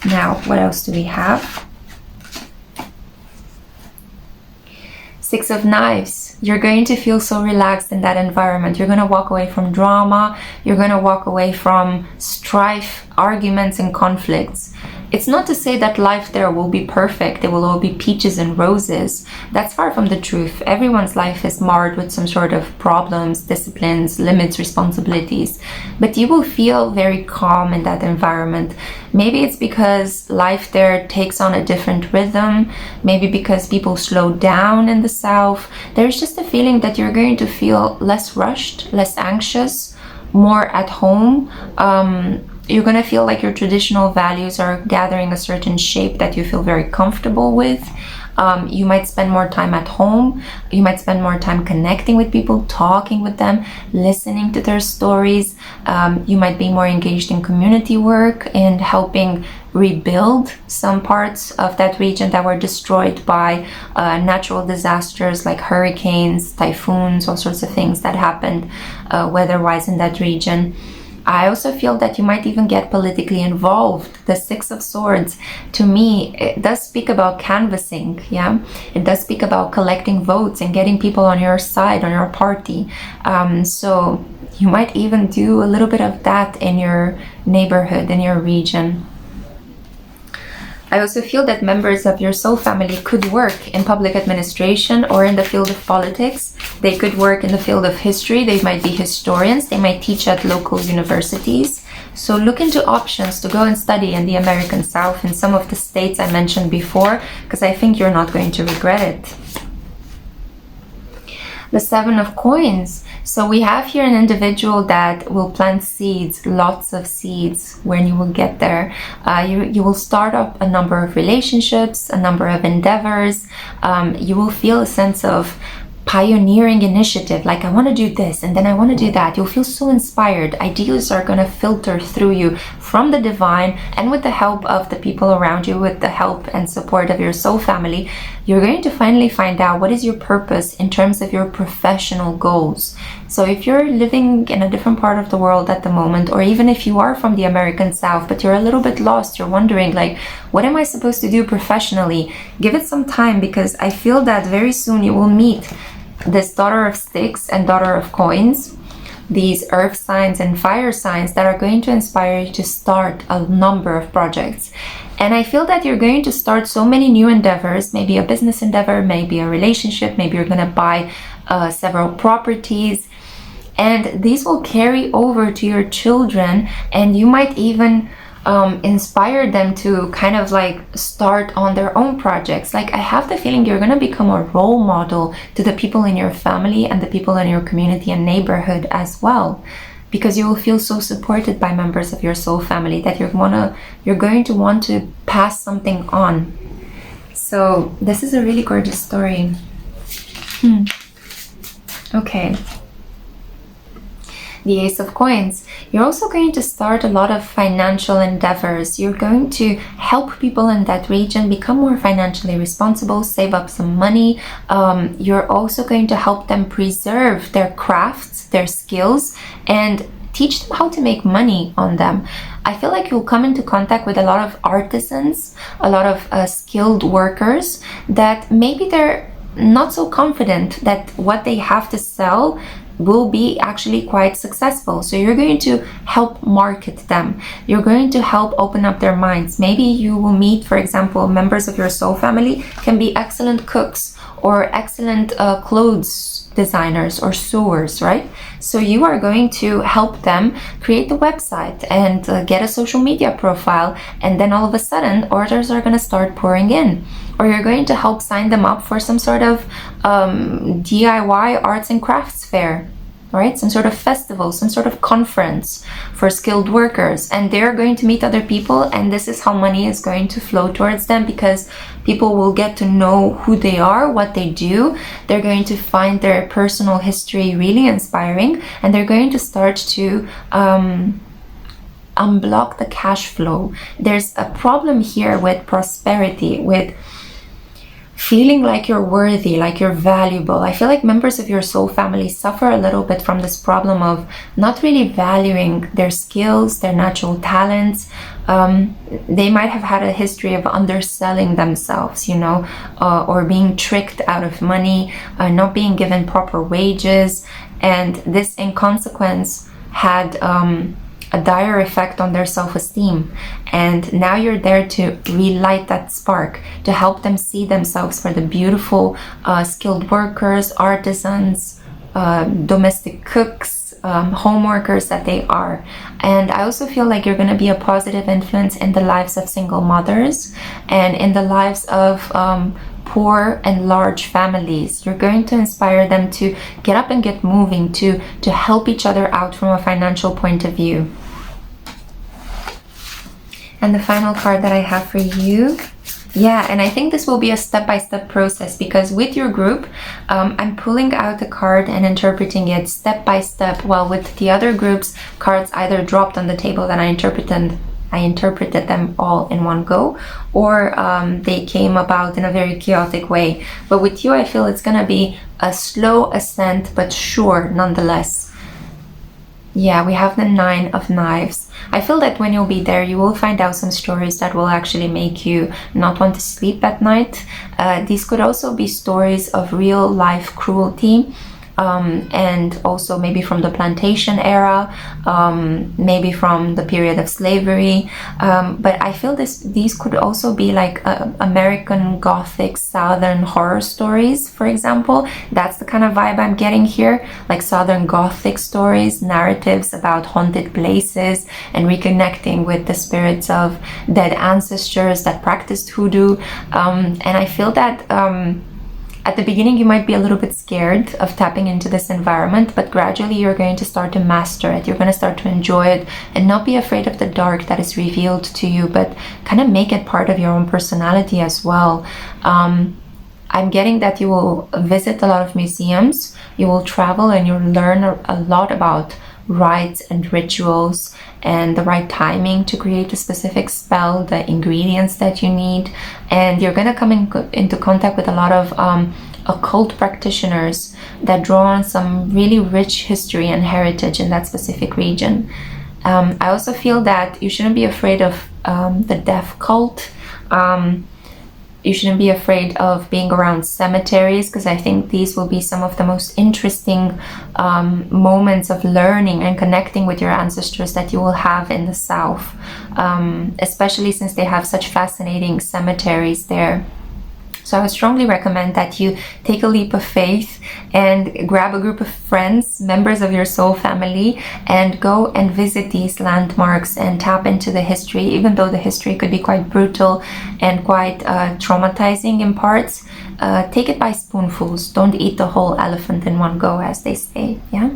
Now, what else do we have? Six of Knives. You're going to feel so relaxed in that environment. You're going to walk away from drama. You're going to walk away from strife, arguments, and conflicts. It's not to say that life there will be perfect. It will all be peaches and roses. That's far from the truth. Everyone's life is marred with some sort of problems, disciplines, limits, responsibilities. But you will feel very calm in that environment. Maybe it's because life there takes on a different rhythm. Maybe because people slow down in the South. There's just a feeling that you're going to feel less rushed, less anxious, more at home. You're going to feel like your traditional values are gathering a certain shape that you feel very comfortable with. You might spend more time at home. You might spend more time connecting with people, talking with them, listening to their stories. You might be more engaged in community work and helping rebuild some parts of that region that were destroyed by natural disasters like hurricanes, typhoons, all sorts of things that happened weather-wise in that region. I also feel that you might even get politically involved. The Six of Swords, to me, it does speak about canvassing, yeah? It does speak about collecting votes and getting people on your side, on your party. So you might even do a little bit of that in your neighborhood, in your region. I also feel that members of your soul family could work in public administration or in the field of politics. They could work in the field of history. They might be historians. They might teach at local universities. So look into options to go and study in the American South in some of the states I mentioned before, because I think you're not going to regret it. The Seven of Coins. So we have here an individual that will plant seeds, lots of seeds when you will get there. You will start up a number of relationships, a number of endeavors. You will feel a sense of pioneering initiative, like I want to do this and then I want to do that. You'll feel so inspired. Ideas are going to filter through you from the divine, and with the help of the people around you, with the help and support of your soul family, you're going to finally find out what is your purpose in terms of your professional goals. So if you're living in a different part of the world at the moment, or even if you are from the American South but you're a little bit lost, you're wondering like, what am I supposed to do professionally? Give it some time, because I feel that very soon you will meet this Daughter of Sticks and Daughter of Coins, these earth signs and fire signs that are going to inspire you to start a number of projects. And I feel that you're going to start so many new endeavors, maybe a business endeavor, maybe a relationship, maybe you're going to buy several properties, and these will carry over to your children, and you might even inspire them to kind of like start on their own projects. Like I have the feeling you're going to become a role model to the people in your family and the people in your community and neighborhood as well, because you will feel so supported by members of your soul family that you're going to want to pass something on. So this is a really gorgeous story. Okay. The Ace of Coins. You're also going to start a lot of financial endeavors. You're going to help people in that region become more financially responsible, save up some money. You're also going to help them preserve their crafts, their skills, and teach them how to make money on them. I feel like you'll come into contact with a lot of artisans, a lot of skilled workers that maybe they're not so confident that what they have to sell will be actually quite successful. So you're going to help market them. You're going to help open up their minds. Maybe you will meet, for example, members of your soul family can be excellent cooks or excellent clothes designers or sewers, right? So you are going to help them create a website and get a social media profile, and then all of a sudden orders are going to start pouring in. Or you're going to help sign them up for some sort of DIY arts and crafts fair, right? Some sort of festival, some sort of conference for skilled workers, and they're going to meet other people, and this is how money is going to flow towards them, because people will get to know who they are, what they do. They're going to find their personal history really inspiring, and they're going to start to unblock the cash flow. There's a problem here with prosperity, with feeling like you're worthy, like you're valuable. I feel like members of your soul family suffer a little bit from this problem of not really valuing their skills, their natural talents. They might have had a history of underselling themselves, you know, or being tricked out of money, not being given proper wages. And this, in consequence, had a dire effect on their self-esteem. And now you're there to relight that spark, to help them see themselves for the beautiful skilled workers, artisans, domestic cooks, home workers that they are. And I also feel like you're going to be a positive influence in the lives of single mothers and in the lives of poor and large families. You're going to inspire them to get up and get moving, to help each other out from a financial point of view. And the final card that I have for you, yeah, and I think this will be a step-by-step process, because with your group, I'm pulling out a card and interpreting it step-by-step, while with the other groups, cards either dropped on the table and I interpreted them all in one go, or they came about in a very chaotic way. But with you, I feel it's gonna be a slow ascent, but sure nonetheless. Yeah, we have the 9 of Knives. I feel that when you'll be there, you will find out some stories that will actually make you not want to sleep at night. These could also be stories of real life cruelty, and also maybe from the plantation era, maybe from the period of slavery. But I feel these could also be like American Gothic Southern horror stories, for example. That's the kind of vibe I'm getting here, like Southern Gothic stories, narratives about haunted places and reconnecting with the spirits of dead ancestors that practiced Hoodoo. And I feel that at the beginning, you might be a little bit scared of tapping into this environment, but gradually you're going to start to master it. You're going to start to enjoy it and not be afraid of the dark that is revealed to you, but kind of make it part of your own personality as well. I'm getting that you will visit a lot of museums, you will travel, and you'll learn a lot about rites and rituals and the right timing to create a specific spell, the ingredients that you need. And you're going to come into contact with a lot of occult practitioners that draw on some really rich history and heritage in that specific region. I also feel that you shouldn't be afraid of the death cult. You shouldn't be afraid of being around cemeteries, because I think these will be some of the most interesting moments of learning and connecting with your ancestors that you will have in the South, especially since they have such fascinating cemeteries there. So I would strongly recommend that you take a leap of faith and grab a group of friends, members of your soul family, and go and visit these landmarks and tap into the history, even though the history could be quite brutal and quite traumatizing in parts. Take it by spoonfuls. Don't eat the whole elephant in one go, as they say, yeah?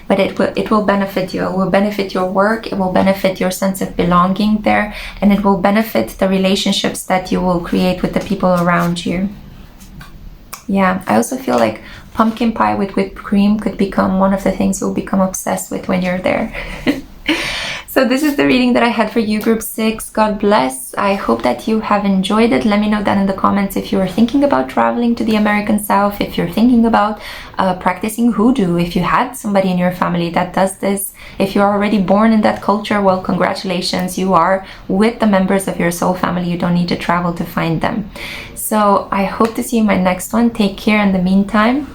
But it will benefit you. It will benefit your work. It will benefit your sense of belonging there, and it will benefit the relationships that you will create with the people around you. Yeah, I also feel like pumpkin pie with whipped cream could become one of the things you'll become obsessed with when you're there. So this is the reading that I had for you, Group 6. God bless. I hope that you have enjoyed it. Let me know down in the comments if you are thinking about traveling to the American South, if you're thinking about practicing Hoodoo, if you had somebody in your family that does this. If you're already born in that culture, well, congratulations. You are with the members of your soul family. You don't need to travel to find them. So I hope to see you in my next one. Take care in the meantime.